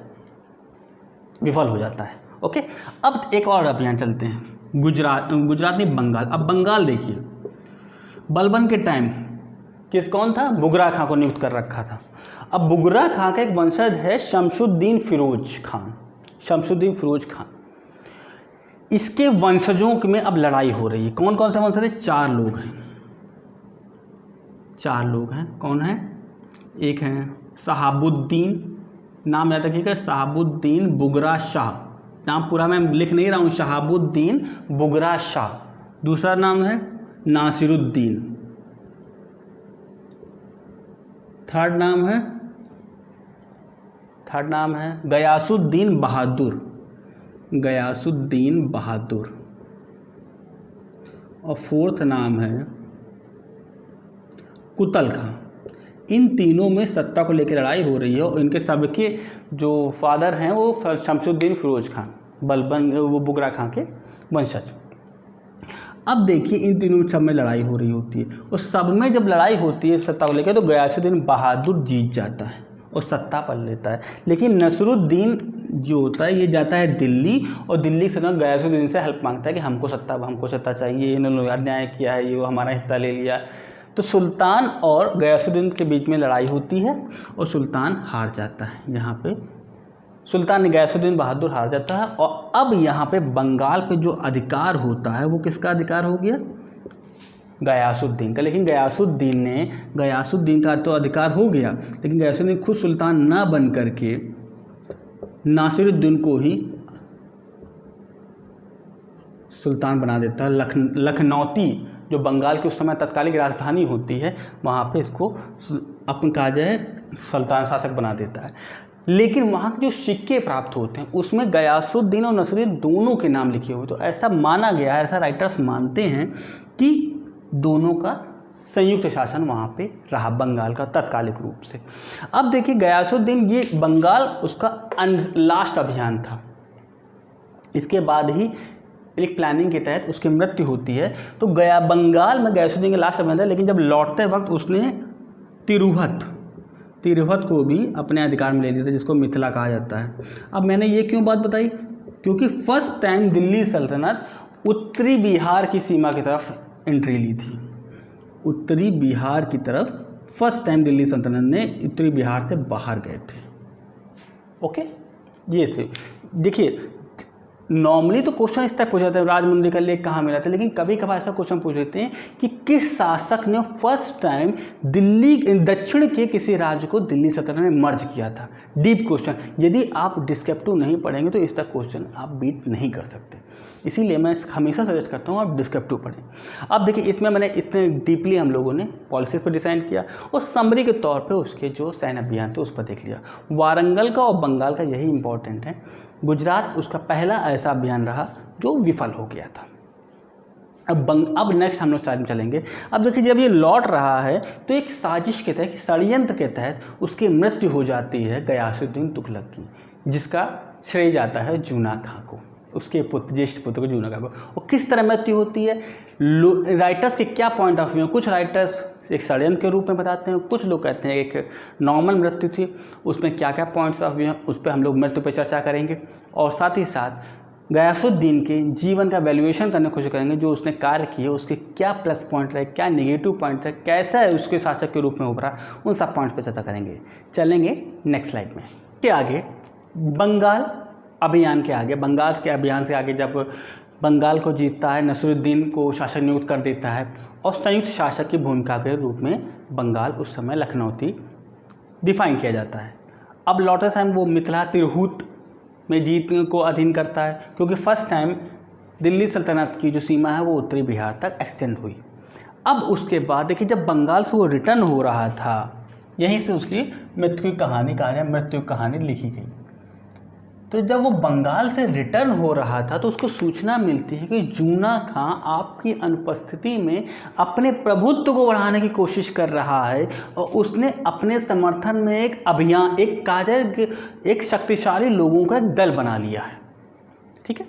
विफल हो जाता है। ओके, अब एक और अभियान चलते हैं, गुजरात नहीं बंगाल। अब बंगाल देखिए, बलबन के टाइम कौन था, बुगरा खां को नियुक्त कर रखा था। अब बुगरा खां का एक वंशज है शमशुद्दीन फिरोज खान, शमशुद्दीन फिरोज खान। इसके वंशजों में अब लड़ाई हो रही है। कौन कौन से वंशज है, 4 लोग हैं, 4 लोग हैं। कौन है, एक हैं शहाबुद्दीन, नाम याद रखिएगा, शहाबुद्दीन बुगरा शाह, नाम पूरा मैं लिख नहीं रहा हूँ, शहाबुद्दीन बुगरा शाह। दूसरा नाम है नासिरुद्दीन। थर्ड नाम है गयासुद्दीन बहादुर, गयासुद्दीन बहादुर। और फोर्थ नाम है कुतल खां। इन तीनों में सत्ता को लेकर लड़ाई हो रही है और इनके सबके जो फादर हैं वो शमशुद्दीन फिरोज खान, बलबन वो बुगरा खां के वंशज। अब देखिए इन तीनों सब में लड़ाई हो रही होती है और सब में जब लड़ाई होती है सत्ता को लेकर, तो गयासुद्दीन बहादुर जीत जाता है और सत्ता पा लेता है। लेकिन नसरुद्दीन जो होता है ये जाता है दिल्ली और दिल्ली से गयासुद्दीन से हेल्प मांगता है कि हमको सत्ता चाहिए, इन्होंने अन्याय किया है, ये हमारा हिस्सा ले लिया। तो सुल्तान और गयासुद्दीन के बीच में लड़ाई होती है और सुल्तान हार जाता है। यहाँ पे सुल्तान गयासुद्दीन बहादुर हार जाता है और अब यहाँ पे बंगाल पे जो अधिकार होता है वो किसका अधिकार हो गया, गयासुद्दीन का। लेकिन गयासुद्दीन का तो अधिकार हो गया, लेकिन गयासुद्दीन खुद सुल्तान ना बन करके नासिरुद्दीन को ही सुल्तान बना देता है। लखनौती जो बंगाल की उस समय तत्कालिक राजधानी होती है, वहाँ पे इसको अपन कहा जाए सुल्तान शासक बना देता है। लेकिन वहाँ के जो सिक्के प्राप्त होते हैं उसमें गयासुद्दीन और नसरुद्दीन दोनों के नाम लिखे हुए, तो ऐसा माना गया है, ऐसा राइटर्स मानते हैं कि दोनों का संयुक्त शासन वहाँ पे रहा बंगाल का तत्कालिक रूप से। अब देखिए गयासुद्दीन, ये बंगाल उसका लास्ट अभियान था। इसके बाद ही एक प्लानिंग के तहत उसकी मृत्यु होती है। तो बंगाल में गयासुद्दीन का लास्ट अभियान था, लेकिन जब लौटते वक्त उसने तिरहुत को भी अपने अधिकार में ले लिया था, जिसको मिथिला कहा जाता है। अब मैंने ये क्यों बात बताई, क्योंकि फर्स्ट टाइम दिल्ली सल्तनत उत्तरी बिहार की सीमा की तरफ एंट्री ली थी। उत्तरी बिहार की तरफ फर्स्ट टाइम दिल्ली सल्तनत ने उत्तरी बिहार से बाहर गए थे। ओके, ये से देखिए नॉर्मली तो क्वेश्चन इस तरह पूछ जाते हैं, राजमुंदी का लेख कहाँ मिला था, लेकिन कभी कभार ऐसा क्वेश्चन पूछ लेते हैं कि किस शासक ने फर्स्ट टाइम दक्षिण के किसी राज्य को दिल्ली सल्तनत में मर्ज किया था। डीप क्वेश्चन, यदि आप डिस्क्रिप्टिव नहीं पढ़ेंगे तो इस तरह क्वेश्चन आप बीट नहीं कर सकते, इसीलिए मैं हमेशा सजेस्ट करता हूँ आप डिस्क्रिप्टिव पढ़ें। अब देखिए इसमें मैंने इतने डीपली हम लोगों ने पॉलिसीज पर डिसाइड किया और समरी के तौर पे उसके जो सैन्य अभियान थे उस पर देख लिया। वारंगल का और बंगाल का यही इंपॉर्टेंट है। गुजरात उसका पहला ऐसा अभियान रहा जो विफल हो गया था। अब नेक्स्ट हम लोग साइड में चलेंगे। अब देखिए जब ये लौट रहा है तो एक साजिश के तहत, षड्यंत्र के तहत उसकी मृत्यु हो जाती है गयासुद्दीन तुगलक की, जिसका श्रेय जाता है जूना खां को, उसके पुत्र, ज्येष्ठ पुत्र को जूना खां को। और किस तरह मृत्यु होती है, राइटर्स के क्या पॉइंट ऑफ व्यू, कुछ राइटर्स एक षड्यंत्र के रूप में बताते हैं, कुछ लोग कहते हैं एक नॉर्मल मृत्यु थी। उसमें क्या क्या पॉइंट्स ऑफ व्यू हैं उस पर हम लोग मृत्यु पर चर्चा करेंगे और साथ ही साथ गयासुद्दीन के जीवन का वैल्यूएशन करने की कोशिश करेंगे, जो उसने कार्य किए उसके क्या प्लस पॉइंट रहे, क्या नेगेटिव पॉइंट रहे, कैसा है उसके शासक के रूप में उभरा, उन सब पॉइंट्स पर चर्चा करेंगे। चलेंगे नेक्स्ट स्लाइड में। के आगे बंगाल अभियान के आगे, बंगाल के अभियान से आगे जब बंगाल को जीतता है, नसरुद्दीन को शासक नियुक्त कर देता है और संयुक्त शासक की भूमिका के रूप में बंगाल उस समय लखनौती डिफाइन किया जाता है। अब लौटते टाइम वो मिथिला तिरहुत में जीत को अधीन करता है, क्योंकि फर्स्ट टाइम दिल्ली सल्तनत की जो सीमा है वो उत्तरी बिहार तक एक्सटेंड हुई। अब उसके बाद देखिए जब बंगाल से वो रिटर्न हो रहा था, यहीं से उसकी मृत्यु की कहानी लिखी गई। तो जब वो बंगाल से रिटर्न हो रहा था तो उसको सूचना मिलती है कि जूना खां आपकी अनुपस्थिति में अपने प्रभुत्व को बढ़ाने की कोशिश कर रहा है और उसने अपने समर्थन में एक अभियान, एक शक्तिशाली लोगों का एक दल बना लिया है। ठीक है,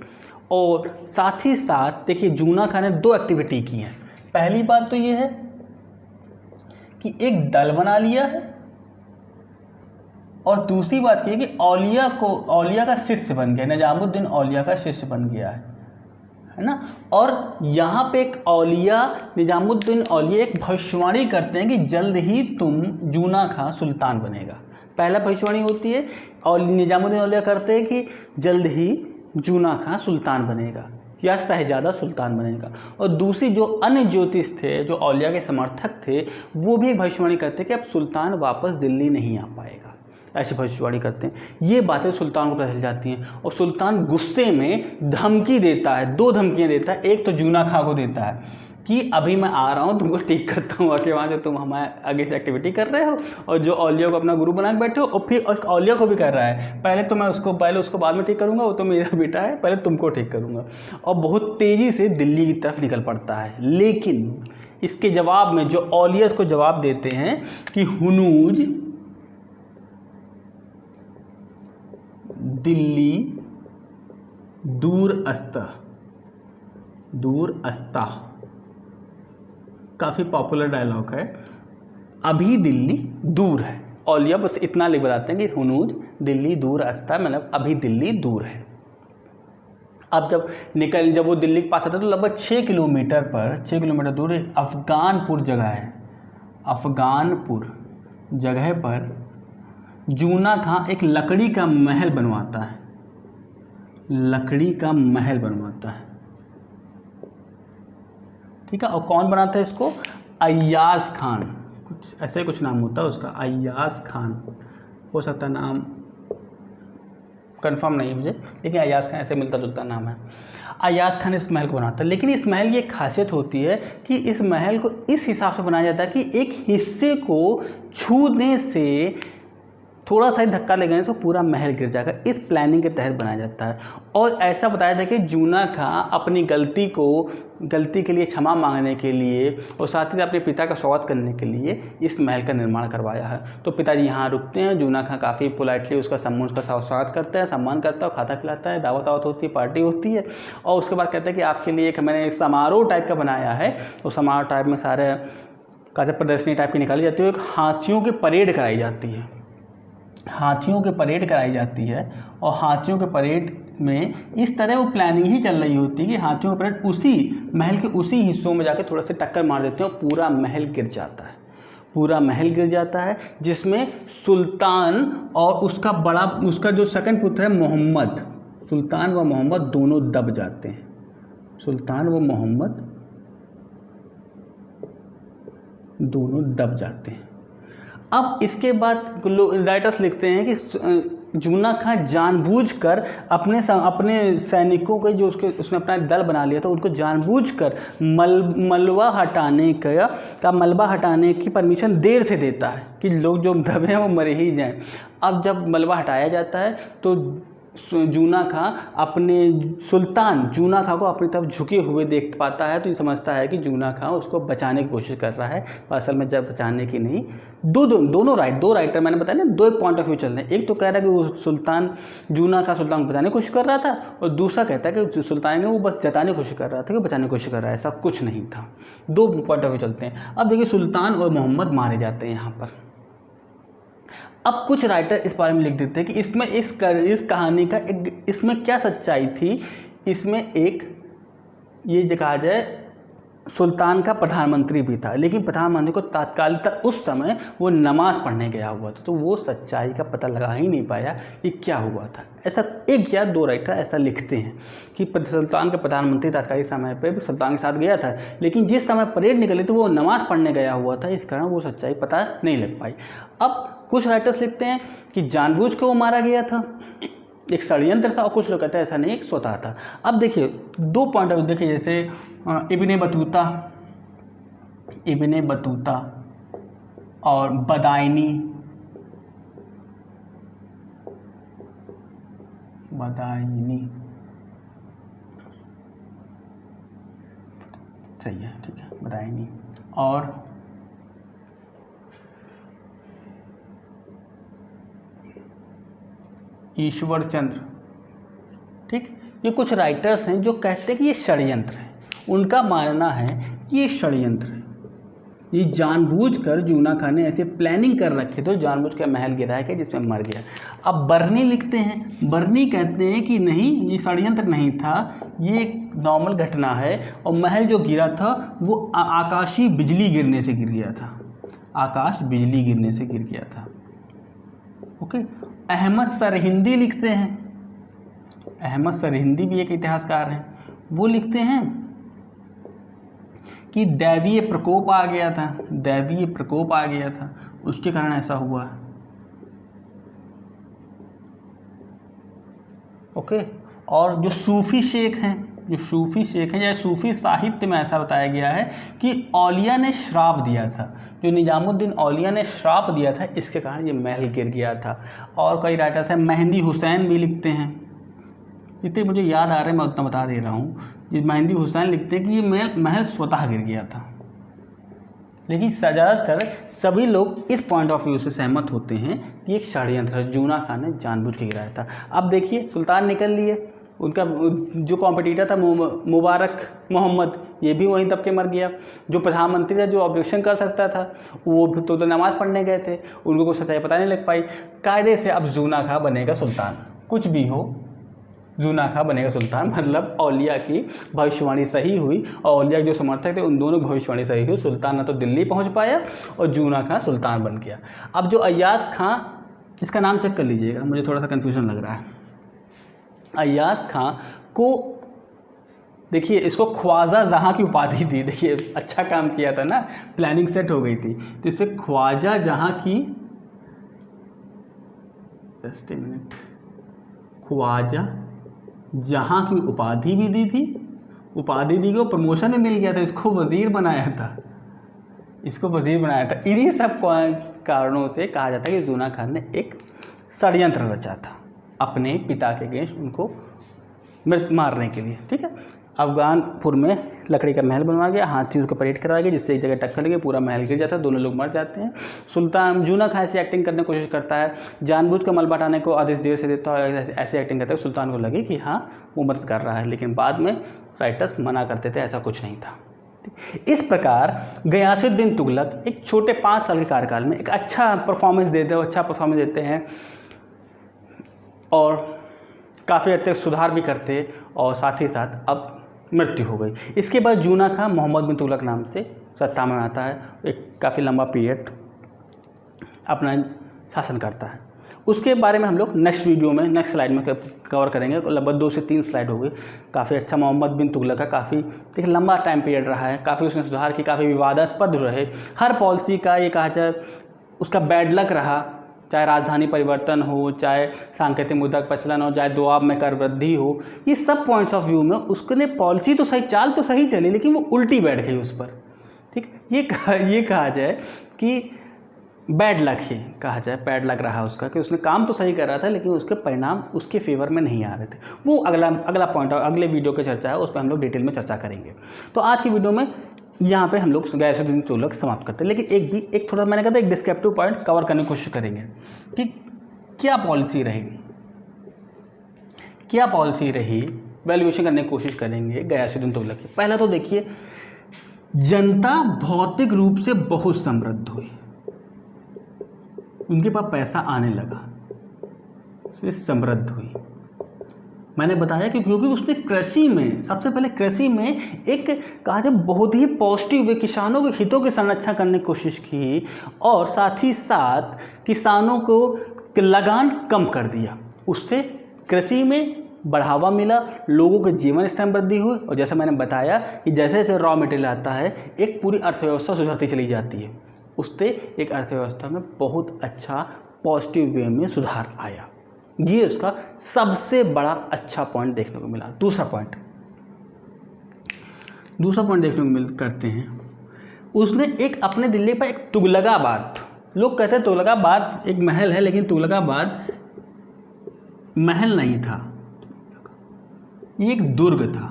और साथ ही साथ देखिए जूना खां ने 2 एक्टिविटी की हैं। पहली बात तो ये है कि एक दल बना लिया है और दूसरी बात ये कि औलिया का शिष्य बन गया, निजामुद्दीन औलिया का शिष्य बन गया है ना। और यहाँ पे एक निजामुद्दीन औलिया एक भविष्यवाणी करते हैं कि जल्द ही जूना खां सुल्तान बनेगा। पहला भविष्यवाणी होती है और निजामुद्दीन औलिया करते हैं कि जल्द ही जूना खां सुल्तान बनेगा या शहजादा सुल्तान बनेगा। और दूसरी जो अन्य ज्योतिष थे, जो औलिया के समर्थक थे, वो भी एक भविष्यवाणी करते हैं कि अब सुल्तान वापस दिल्ली नहीं आ पाएगा, ऐसी भविष्यवाणी करते हैं। ये बातें सुल्तान को पता चल जाती हैं और सुल्तान गुस्से में धमकी देता है, 2 धमकियाँ देता है। एक तो जूना खां को देता है कि अभी मैं आ रहा हूँ, तुमको ठीक करता हूँ, आके वहाँ जो तुम हमारे आगे से एक्टिविटी कर रहे हो और जो औलिया को अपना गुरु बना के बैठे हो, और फिर औलिया को भी कर रहा है पहले उसको बाद में ठीक करूँगा, वो तो मेरा बेटा है, पहले तुमको ठीक करूँगा। और बहुत तेज़ी से दिल्ली की तरफ निकल पड़ता है। लेकिन इसके जवाब में जो औलिया इसको जवाब देते हैं कि हुनूज दिल्ली दूर अस्ता, काफ़ी पॉपुलर डायलॉग है। अभी दिल्ली दूर है। औलिया बस इतना लिख बताते हैं कि हुनूज दिल्ली दूर अस्ता, मतलब अभी दिल्ली दूर है। अब जब वो दिल्ली के पास आता है तो लगभग 6 किलोमीटर दूर एक अफगानपुर जगह है। अफगानपुर जगह पर जूना खां एक लकड़ी का महल बनवाता है। ठीक है, और कौन बनाता है इसको? अय्याज खान, कुछ नाम होता है उसका, अय्याज खान हो सकता है, नाम कंफर्म नहीं है मुझे, लेकिन अय्याज खान ऐसे मिलता जुलता नाम है। अय्याज खान इस महल को बनाता है। लेकिन इस महल की एक खासियत होती है कि इस महल को इस हिसाब से बनाया जाता है कि एक हिस्से को छूने से थोड़ा सा ही धक्का लगने से पूरा महल गिर जाएगा। इस प्लानिंग के तहत बनाया जाता है। और ऐसा बताया था कि जूना खां अपनी गलती के लिए क्षमा मांगने के लिए और साथ ही अपने पिता का स्वागत करने के लिए इस महल का निर्माण करवाया है। तो पिताजी यहाँ रुकते हैं, जूना खां काफ़ी पोलाइटली उसका स्वागत करता है, सम्मान करता है, खाता खिलाता है, दावत होती है, पार्टी होती है। और उसके बाद कहता है कि आपके लिए एक मैंने समारोह टाइप का बनाया है। तो समारोह टाइप में सारे काफ़ी प्रदर्शनी टाइप की निकाली जाती है। एक हाथियों की परेड कराई जाती है। और हाथियों के परेड में इस तरह वो प्लानिंग ही चल रही होती है कि हाथियों के परेड उसी महल के उसी हिस्सों में जाके थोड़ा सा टक्कर मार देते हैं और पूरा महल गिर जाता है। जिसमें सुल्तान और उसका जो सेकंड पुत्र है मोहम्मद, सुल्तान व मोहम्मद दोनों दब जाते हैं। अब इसके बाद राइटर्स लिखते हैं कि जूना खां जानबूझकर अपने सैनिकों के जो उसने अपना दल बना लिया था, उनको जानबूझकर मलबा हटाने की परमिशन देर से देता है कि लोग जो दबे हैं वो मर ही जाएं। अब जब मलबा हटाया जाता है तो सुल्तान जूना खां को अपनी तरफ झुके हुए देख पाता है। तो ये समझता है कि जूना खां उसको बचाने की कोशिश कर रहा है, असल में जब बचाने की नहीं। दो राइटर मैंने बताया ना, 2 पॉइंट ऑफ व्यू चल रहे हैं। एक तो कह रहा है कि वो जूना खां सुल्तान को बचाने की कोशिश कर रहा था, और दूसरा कहता है कि सुल्तान ने वो बस जताने की कोशिश कर रहा था कि बचाने की कोशिश कर रहा है। ऐसा कुछ नहीं था। 2 पॉइंट ऑफ व्यू चलते हैं। अब देखिए सुल्तान और मोहम्मद मारे जाते हैं यहाँ पर। अब कुछ राइटर इस बारे में लिख देते हैं कि इसमें इस कहानी का इसमें क्या सच्चाई थी। इसमें एक ये जो कहा जाए सुल्तान का प्रधानमंत्री भी था, लेकिन प्रधानमंत्री को तात्कालिकता उस समय वो नमाज़ पढ़ने गया हुआ था, तो वो सच्चाई का पता लगा ही नहीं पाया कि क्या हुआ था। ऐसा 1 या 2 राइटर ऐसा लिखते हैं कि सुल्तान का प्रधानमंत्री तात्कालिक समय पर सुल्तान के साथ गया था, लेकिन जिस समय परेड निकली थी वो नमाज़ पढ़ने गया हुआ था, इस कारण वो सच्चाई पता नहीं लग पाई। अब कुछ राइटर्स लिखते हैं कि जानबूझ के वो मारा गया था, एक षड्यंत्र था, और कुछ लोग कहते हैं ऐसा नहीं, एक स्वतः था। अब देखिए 2 पॉइंट ऑफ व्यू देखिए, जैसे इब्ने बतूता और बदायूनी, सही है, ठीक है, बदायूनी। और ईश्वर चंद्र, ठीक। ये कुछ राइटर्स हैं जो कहते हैं कि ये षड्यंत्र है। उनका मानना है कि ये षड्यंत्र है, ये जानबूझकर जूना खान ने ऐसे प्लानिंग कर रखे तो जानबूझ कर महल गिराया कि जिसमें मर गया। अब बर्नी लिखते हैं, बर्नी कहते हैं कि नहीं, ये षड्यंत्र नहीं था, ये एक नॉर्मल घटना है और महल जो गिरा था वो आकाशीय बिजली गिरने से गिर गया था, आकाश बिजली गिरने से गिर गया था। ओके। अहमद सरहिंदी लिखते हैं, अहमद सरहिंदी भी एक इतिहासकार हैं, वो लिखते हैं कि दैवीय प्रकोप आ गया था, दैवीय प्रकोप आ गया था, उसके कारण ऐसा हुआ। ओके। और जो सूफी शेख हैं, जो सूफी शेख हैं या सूफी साहित्य में ऐसा बताया गया है कि औलिया ने श्राप दिया था, जो निजामुद्दीन औलिया ने श्राप दिया था, इसके कारण ये महल गिर गया था। और कई राइटर्स हैं, मेहंदी हुसैन भी लिखते हैं, जितने मुझे याद आ रहे हैं मैं उतना बता दे रहा हूँ। ये मेहंदी हुसैन लिखते हैं कि ये महल स्वतः गिर गया था। लेकिन ज़्यादातर सभी लोग इस पॉइंट ऑफ व्यू से सहमत होते हैं कि एक षड्यंत्र है, जूना खान ने जानबूझ के गिराया था। अब देखिए सुल्तान निकल लिए, उनका जो कॉम्पिटिटर था मुबारक मोहम्मद, ये भी वहीं दब के मर गया। जो प्रधानमंत्री था, जो ऑब्जेक्शन कर सकता था, वो भी तो नमाज़ पढ़ने गए थे, उनको कोई सच्चाई पता नहीं लग पाई। कायदे से अब जूना खां बनेगा सुल्तान, कुछ भी हो, जूना खां बनेगा सुल्तान। मतलब औलिया की भविष्यवाणी सही हुई और औलिया के जो समर्थक थे उन दोनों की भविष्यवाणी सही हुई। सुल्तान ना तो दिल्ली पहुंच पाया और जूना खां सुल्तान बन गया। अब जो अय्याज खां, इसका नाम चेक कर लीजिएगा, मुझे थोड़ा सा कन्फ्यूजन लग रहा है। अय्याज खां को देखिए, इसको ख्वाजा जहाँ की उपाधि दी। देखिए अच्छा काम किया था ना, प्लानिंग सेट हो गई थी, तो इसे ख्वाजा जहाँ की, जस्ट ए मिनट, ख्वाजा जहाँ की उपाधि भी दी थी, उपाधि दी गई, प्रमोशन में मिल गया था, इसको वजीर बनाया था, इसको वजीर बनाया था। इन्हीं सब कारणों से कहा जाता है कि जूना खान ने एक षड्यंत्र रचा था अपने पिता के अगेंस्ट, उनको मारने के लिए। ठीक है। अफगानपुर में लकड़ी का महल बनवा गया, हाथी उसको परेड करवाया गया, जिससे एक जगह टक्कर लगे, पूरा महल गिर जाता है, दोनों लोग मर जाते हैं। सुल्तान जूना खां ऐसी एक्टिंग करने की कोशिश करता है, जानबूझ कर मलबा हटाने को आदेश देर से देता है, ऐसे एक्टिंग करता है सुल्तान को लगे कि हाँ वो मदद कर रहा है, लेकिन बाद में राइटर्स मना करते थे, ऐसा कुछ नहीं था। इस प्रकार गयासुद्दीन तुगलक एक छोटे 5 साल के कार्यकाल में एक अच्छा परफॉर्मेंस देते हैं और काफ़ी हद तक सुधार भी करते, और साथ ही साथ अब मृत्यु हो गई। इसके बाद जूना खां मोहम्मद बिन तुगलक नाम से सत्ता में आता है, एक काफ़ी लंबा पीरियड अपना शासन करता है। उसके बारे में हम लोग नेक्स्ट वीडियो में, नेक्स्ट स्लाइड में कवर करेंगे। लगभग 2 से 3 स्लाइड हो गई। काफ़ी अच्छा मोहम्मद बिन तुगलक का काफ़ी एक लंबा टाइम पीरियड रहा है, काफ़ी उसने सुधार की, काफ़ी विवादास्पद रहे। हर पॉलिसी का ये कहा जाए उसका बैड लक रहा, चाहे राजधानी परिवर्तन हो, चाहे सांकेतिक मुद्रा का प्रचलन हो, चाहे दोआब में कर वृद्धि हो, ये सब पॉइंट्स ऑफ व्यू में उसने पॉलिसी तो सही, चाल तो सही चली, लेकिन वो उल्टी बैठ गई उस पर। ठीक, ये कहा जाए कि बैड लक ही कहा जाए, बैड लग रहा उसका, कि उसने काम तो सही कर रहा था लेकिन उसके परिणाम उसके फेवर में नहीं आ रहे थे। वो अगला पॉइंट, अगले वीडियो की चर्चा है, उस पर हम लोग डिटेल में चर्चा करेंगे। तो आज की वीडियो में यहाँ पे हम लोग गयासुद्दीन तुगलक समाप्त करते हैं, लेकिन एक थोड़ा मैंने कहा था एक डिस्क्रिप्टिव पॉइंट कवर करने की कोशिश करेंगे कि क्या पॉलिसी रही, वैल्यूएशन करने की कोशिश करेंगे गयासुद्दीन तुगलक की। पहला तो देखिए, जनता भौतिक रूप से बहुत समृद्ध हुई, उनके पास पैसा आने लगा, इसलिए समृद्ध हुई। मैंने बताया कि क्योंकि उसने कृषि में, सबसे पहले कृषि में एक कहा जाए बहुत ही पॉजिटिव वे किसानों के हितों की संरक्षण करने की कोशिश की, और साथ ही साथ किसानों को लगान कम कर दिया। उससे कृषि में बढ़ावा मिला, लोगों के जीवन स्तर में वृद्धि हुई, और जैसे मैंने बताया कि जैसे जैसे रॉ मटेरियल आता है एक पूरी अर्थव्यवस्था सुधरती चली जाती है, उससे एक अर्थव्यवस्था में बहुत अच्छा पॉजिटिव वे में सुधार आया। ये उसका सबसे बड़ा अच्छा पॉइंट देखने को मिला। दूसरा पॉइंट देखने को करते हैं, उसने एक अपने दिल्ली पर एक तुगलकाबाद, लोग कहते हैं तुगलकाबाद एक महल है, लेकिन तुगलकाबाद महल नहीं था, ये एक दुर्ग था।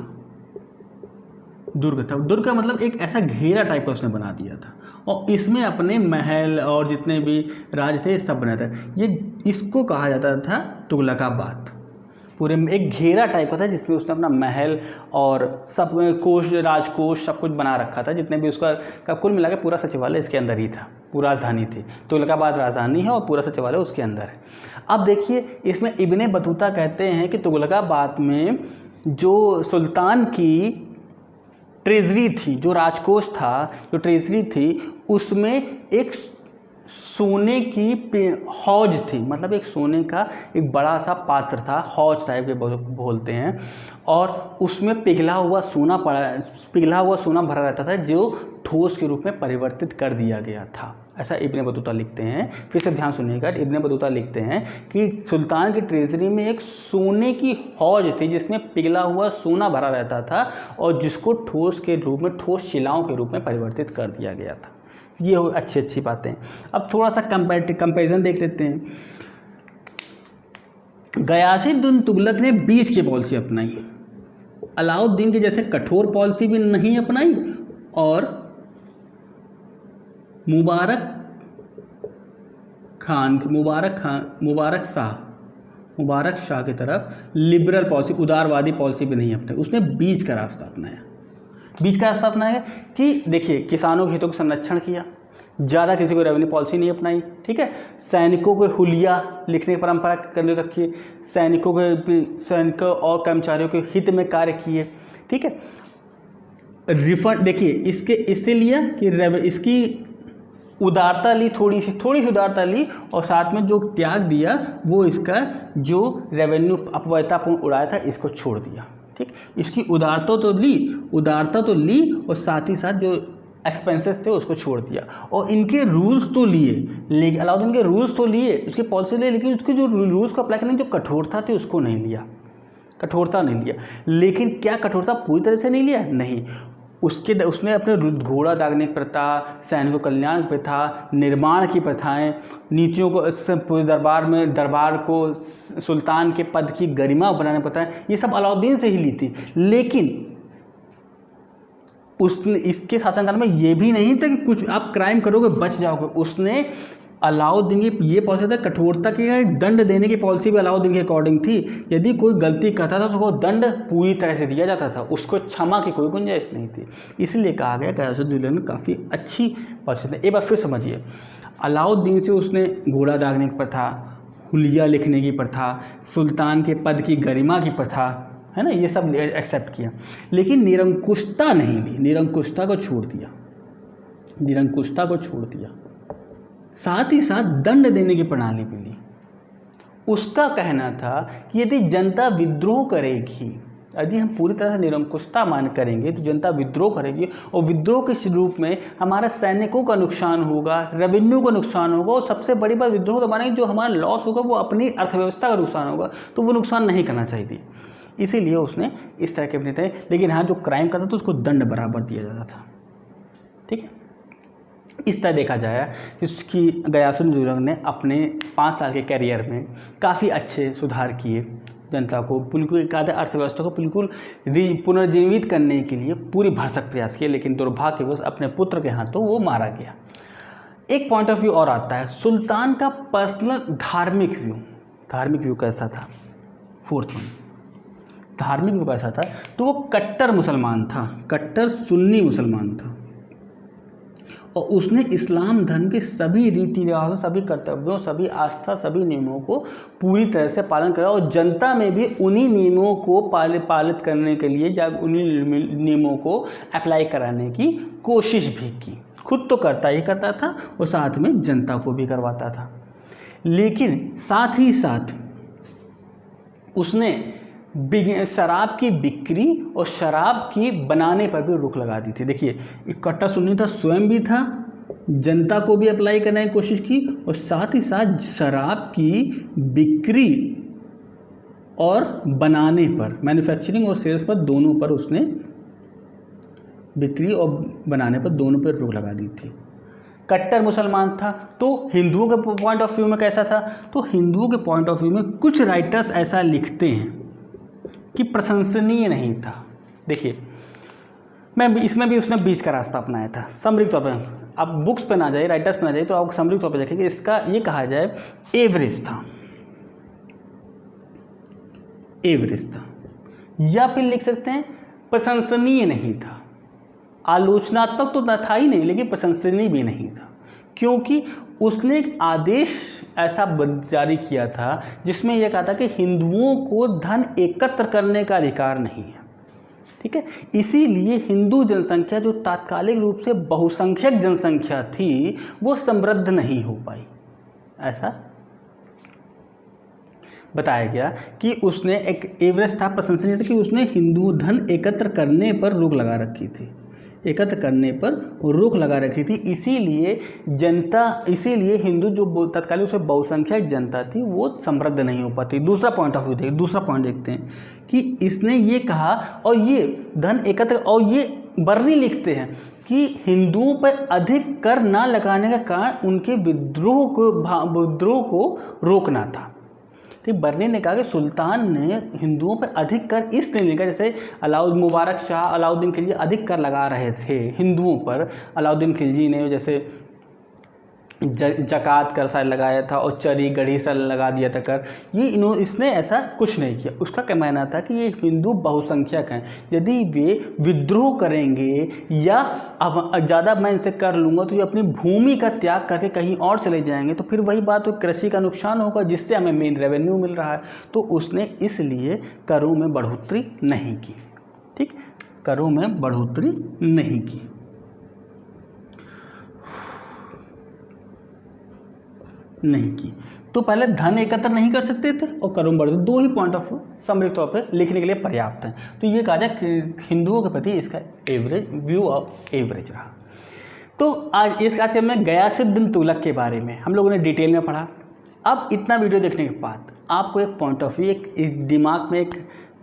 दुर्ग का मतलब एक ऐसा घेरा टाइप का उसने बना दिया था और इसमें अपने महल और जितने भी राज थे सब बनाया था। ये इसको कहा जाता था तुगलकाबाद। पूरे में एक घेरा टाइप का था जिसमें उसने अपना महल और सब कोष, राजकोष सब कुछ बना रखा था। जितने भी उसका कुल मिला के पूरा सचिवालय इसके अंदर ही था, पूरा राजधानी थी। तुगलकाबाद राजधानी है और पूरा सचिवालय उसके अंदर है। अब देखिए, इसमें इब्ने बतूता कहते हैं कि तुगलकाबाद में जो सुल्तान की ट्रेजरी थी, जो राजकोष था, जो ट्रेजरी थी, उसमें एक सोने की हौज थी। मतलब एक सोने का एक बड़ा सा पात्र था, हौज टाइप के बोलते हैं, और उसमें पिघला हुआ सोना भरा रहता था जो ठोस के रूप में परिवर्तित कर दिया गया था। ऐसा इब्ने बतूता लिखते हैं। फिर से ध्यान सुनिएगा, इब्ने बतूता लिखते हैं कि सुल्तान की ट्रेजरी में एक सोने की हौज थी जिसमें पिघला हुआ सोना भरा रहता था और जिसको ठोस के रूप में, ठोस शिलाओं के रूप में परिवर्तित कर दिया गया था। ये हो अच्छी बातें। अब थोड़ा सा कंपैरिजन देख लेते हैं। गयासुद्दीन तुगलक ने बीच की पॉलिसी अपनाई। अलाउद्दीन के जैसे कठोर पॉलिसी भी नहीं अपनाई और मुबारक शाह की तरफ लिबरल पॉलिसी, उदारवादी पॉलिसी भी नहीं अपनाई। उसने बीच का रास्ता अपनाया। बीच का रास्ता अपनाया कि देखिए, किसानों के हितों का संरक्षण किया, ज़्यादा किसी को रेवेन्यू पॉलिसी नहीं अपनाई, ठीक है। सैनिकों को हुलिया लिखने की परंपरा करने रखी, सैनिकों और कर्मचारियों के हित में कार्य किए, ठीक है। रिफंड देखिए, इससे लिया कि इसकी उदारता ली, थोड़ी सी उदारता ली और साथ में जो त्याग दिया वो इसका जो रेवेन्यू अपव्ययतापूर्ण उड़ाया था इसको छोड़ दिया, ठीक। इसकी उदारता तो ली और साथ ही साथ जो एक्सपेंसेस थे उसको छोड़ दिया। और इनके रूल्स तो लिए, लेकिन अलाउद्दीन के रूल्स तो लिए, उसकी पॉलिसी लिए, लेकिन उसके जो रूल्स को अप्लाई करने की जो कठोरता थी उसको नहीं लिया, लेकिन क्या कठोरता पूरी तरह से नहीं लिया? नहीं। उसने अपने घोड़ा दागने की प्रथा, सैनिकों कल्याण की प्रथा, निर्माण की प्रथाएं, नीतियों को पूरे दरबार को सुल्तान के पद की गरिमा बनाने की प्रथाएं, ये सब अलाउद्दीन से ही ली थी। लेकिन उसने इसके शासनकाल में ये भी नहीं था कि कुछ आप क्राइम करोगे बच जाओगे। उसने अलाउद्दीन की ये पॉलिसी था, कठोरता की दंड देने की पॉलिसी भी अलाउद्दीन के अकॉर्डिंग थी। यदि कोई गलती करता था तो उसको दंड पूरी तरह से दिया जाता था, उसको क्षमा की कोई गुंजाइश नहीं थी। इसलिए कहा गया गयासुद्दीन काफ़ी अच्छी पॉलिसी थी। एक बार फिर समझिए, अलाउद्दीन से उसने घोड़ा दागने की प्रथा, हुलिया लिखने की प्रथा, सुल्तान के पद की गरिमा की प्रथा, है ना, ये सब एक्सेप्ट किया, लेकिन निरंकुशता नहीं ली, निरंकुशता को छोड़ दिया। साथ ही साथ दंड देने की प्रणाली भी ली। उसका कहना था कि यदि जनता विद्रोह करेगी, यदि हम पूरी तरह से निरंकुशता मान करेंगे तो जनता विद्रोह करेगी और विद्रोह के रूप में हमारे सैनिकों का नुकसान होगा, रेवेन्यू का नुकसान होगा और सबसे बड़ी बात विद्रोह तो मानेंगे जो हमारा लॉस होगा वो अपनी अर्थव्यवस्था का नुकसान होगा, तो वो नुकसान नहीं करना चाहिए। इसीलिए उसने इस तरह के अपने थे। लेकिन हाँ, जो क्राइम करता था उसको दंड बराबर दिया जाता था, ठीक है। इस तरह देखा जाए कि उसकी गयासुद्दीन ने अपने 5 साल के करियर में काफ़ी अच्छे सुधार किए, जनता को बिल्कुल एक अर्थव्यवस्था को बिल्कुल पुनर्जीवित करने के लिए पूरी भरसक प्रयास किए। लेकिन दुर्भाग्यवश अपने पुत्र के हाथों वो मारा गया। एक पॉइंट ऑफ व्यू और आता है, सुल्तान का पर्सनल धार्मिक व्यू कैसा था? फोर्थ वन, धार्मिक व्यू कैसा था? तो वो कट्टर मुसलमान था, कट्टर सुन्नी मुसलमान था और उसने इस्लाम धर्म के सभी रीति रिवाजों, सभी कर्तव्यों, सभी आस्था, सभी नियमों को पूरी तरह से पालन करा और जनता में भी उन्हीं नियमों को पालित करने के लिए या उन्हीं नियमों को अप्लाई कराने की कोशिश भी की। खुद तो करता था और साथ में जनता को भी करवाता था। लेकिन साथ ही साथ उसने शराब की बिक्री और शराब की बनाने पर भी रोक लगा दी थी। देखिए, एक कट्टर सुन्नी था, स्वयं भी था, जनता को भी अप्लाई करने की कोशिश की और साथ ही साथ शराब की बिक्री और बनाने पर, मैन्युफैक्चरिंग और सेल्स पर, दोनों पर उसने बिक्री और बनाने पर दोनों पर रोक लगा दी थी। कट्टर मुसलमान था। तो हिंदुओं के पॉइंट ऑफ व्यू में कैसा था? तो हिंदुओं के पॉइंट ऑफ व्यू में कुछ राइटर्स ऐसा लिखते हैं कि प्रशंसनीय नहीं था। देखिए इसमें भी उसने बीच का रास्ता अपनाया था। समरी तौर पर आप बुक्स पे ना जाइए, राइटर्स पे ना जाइए, तो आप समरी तौर पर देखिए कि इसका ये कहा जाए एवरेज था, एवरेज था, या फिर लिख सकते हैं प्रशंसनीय नहीं था। आलोचनात्मक तो था ही नहीं, लेकिन प्रशंसनीय भी नहीं था, क्योंकि उसने एक आदेश ऐसा जारी किया था जिसमें यह कहा था कि हिंदुओं को धन एकत्र करने का अधिकार नहीं है। ठीक है, इसीलिए हिंदू जनसंख्या जो तात्कालिक रूप से बहुसंख्यक जनसंख्या थी वो समृद्ध नहीं हो पाई। ऐसा बताया गया कि उसने एक एवरेज था, प्रशंसनीय था, कि उसने हिंदू धन एकत्र करने पर रोक लगा रखी थी, एकत्र करने पर रोक लगा रखी थी। इसीलिए जनता, इसीलिए हिंदू जो तत्कालीन उसमें बहुसंख्यक जनता थी वो समृद्ध नहीं हो पाती। दूसरा पॉइंट ऑफ व्यू देखिए, दूसरा पॉइंट देखते हैं कि इसने ये कहा, और ये धन एकत्र, और ये बर्नी लिखते हैं कि हिंदुओं पर अधिक कर ना लगाने का कारण उनके विद्रोह को रोकना था। तो बर्नी ने कहा कि सुल्तान ने हिंदुओं पर अधिक कर इसलिए नहीं, जैसे मुबारक शाह, अलाउद्दीन खिलजी अधिक कर लगा रहे थे हिंदुओं पर। अलाउद्दीन खिलजी ने जैसे जकात कर शायद लगाया था और चरी गढ़ी सा लगा दिया था कर, ये इसने ऐसा कुछ नहीं किया। उसका क्या मानना था कि ये हिंदू बहुसंख्यक हैं, यदि वे विद्रोह करेंगे या अब ज़्यादा मैं इनसे कर लूँगा तो ये अपनी भूमि का त्याग करके कहीं और चले जाएंगे, तो फिर वही बात, तो कृषि का नुकसान होगा जिससे हमें मेन रेवेन्यू मिल रहा है। तो उसने इसलिए करों में बढ़ोतरी नहीं की। ठीक, करों में बढ़ोतरी नहीं की। तो पहले धन एकत्र नहीं कर सकते थे और करों में बढ़ोतरी, दो ही पॉइंट ऑफ व्यू सामरिक तौर पर लिखने के लिए पर्याप्त है। तो ये कहा जाए हिंदुओं के प्रति इसका एवरेज व्यू ऑफ एवरेज रहा। तो आज के में गयासुद्दीन तुगलक के बारे में हम लोगों ने डिटेल में पढ़ा। अब इतना वीडियो देखने के बाद आपको एक पॉइंट ऑफ व्यू, एक दिमाग में एक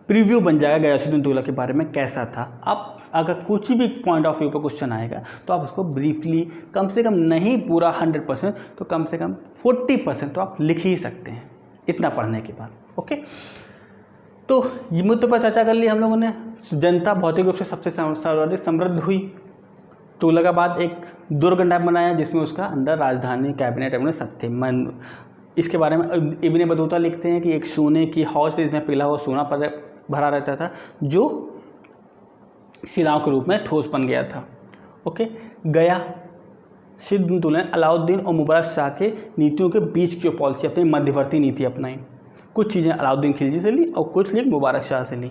प्रीव्यू बन जाएगा गयासुद्दीन तुगलक के बारे में कैसा था। आप अगर कुछ भी पॉइंट ऑफ व्यू पर क्वेश्चन आएगा तो आप उसको ब्रीफली, कम से कम नहीं पूरा 100% तो कम से कम 40% तो आप लिख ही सकते हैं इतना पढ़ने के बाद। ओके, तो ये मुद्दे पर चर्चा कर ली हम लोगों ने। जनता भौतिक रूप से सबसे सर्वाधिक समृद्ध हुई। तुगलकाबाद एक दुर्ग टाइप बनाया जिसमें उसका अंदर राजधानी, कैबिनेट वैबिनेट सब थे। इसके बारे में इब्ने बतूता लिखते हैं कि एक सोने की हौज से इसमें पिला हुआ सोना भरा रहता था जो शिलाओं के रूप में ठोस बन गया था। ओके, गया सिद्ध तुलन अलाउद्दीन और मुबारक शाह के नीतियों के बीच की पॉलिसी, अपनी मध्यवर्ती नीति अपनाई। कुछ चीज़ें अलाउद्दीन खिलजी से ली और कुछ ली मुबारक शाह से ली।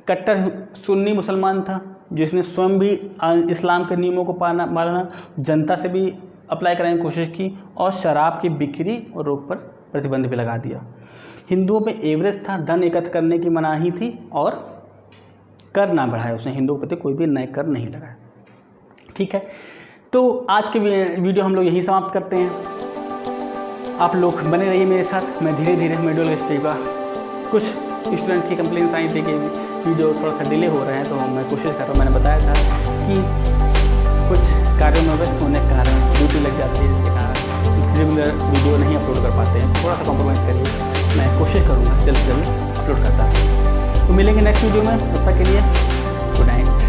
कट्टर सुन्नी मुसलमान था जिसने स्वयं भी इस्लाम के नियमों को पालना, जनता से भी अप्लाई कराने की कोशिश की और शराब की बिक्री और रोक पर प्रतिबंध भी लगा दिया। हिंदुओं में एवरेज था, धन एकत्र करने की मनाही थी और कर ना बढ़ाया उसने, हिंदुओं के प्रति कोई भी नए कर नहीं लगाया। ठीक है, तो आज के वीडियो हम लोग यही समाप्त करते हैं। आप लोग बने रहिए मेरे साथ। मैं धीरे धीरे मेडल हिस्ट्री का, कुछ स्टूडेंट्स की कंप्लेंट्स आई थी कि वीडियो थोड़ा सा डिले हो रहा है, तो मैं कोशिश कर रहा हूँ। मैंने बताया था कि कुछ कार्यों में व्यस्त होने के कारण ड्यूटी लग जाती है, इसके कारण रेगुलर वीडियो नहीं अपलोड कर पाते हैं। थोड़ा सा कॉम्प्रोमाइज़ करिए, मैं कोशिश करूँगा जल्द से जल्द अपलोड करता हूँ। तो मिलेंगे नेक्स्ट वीडियो में, तब तक के लिए गुड नाइट।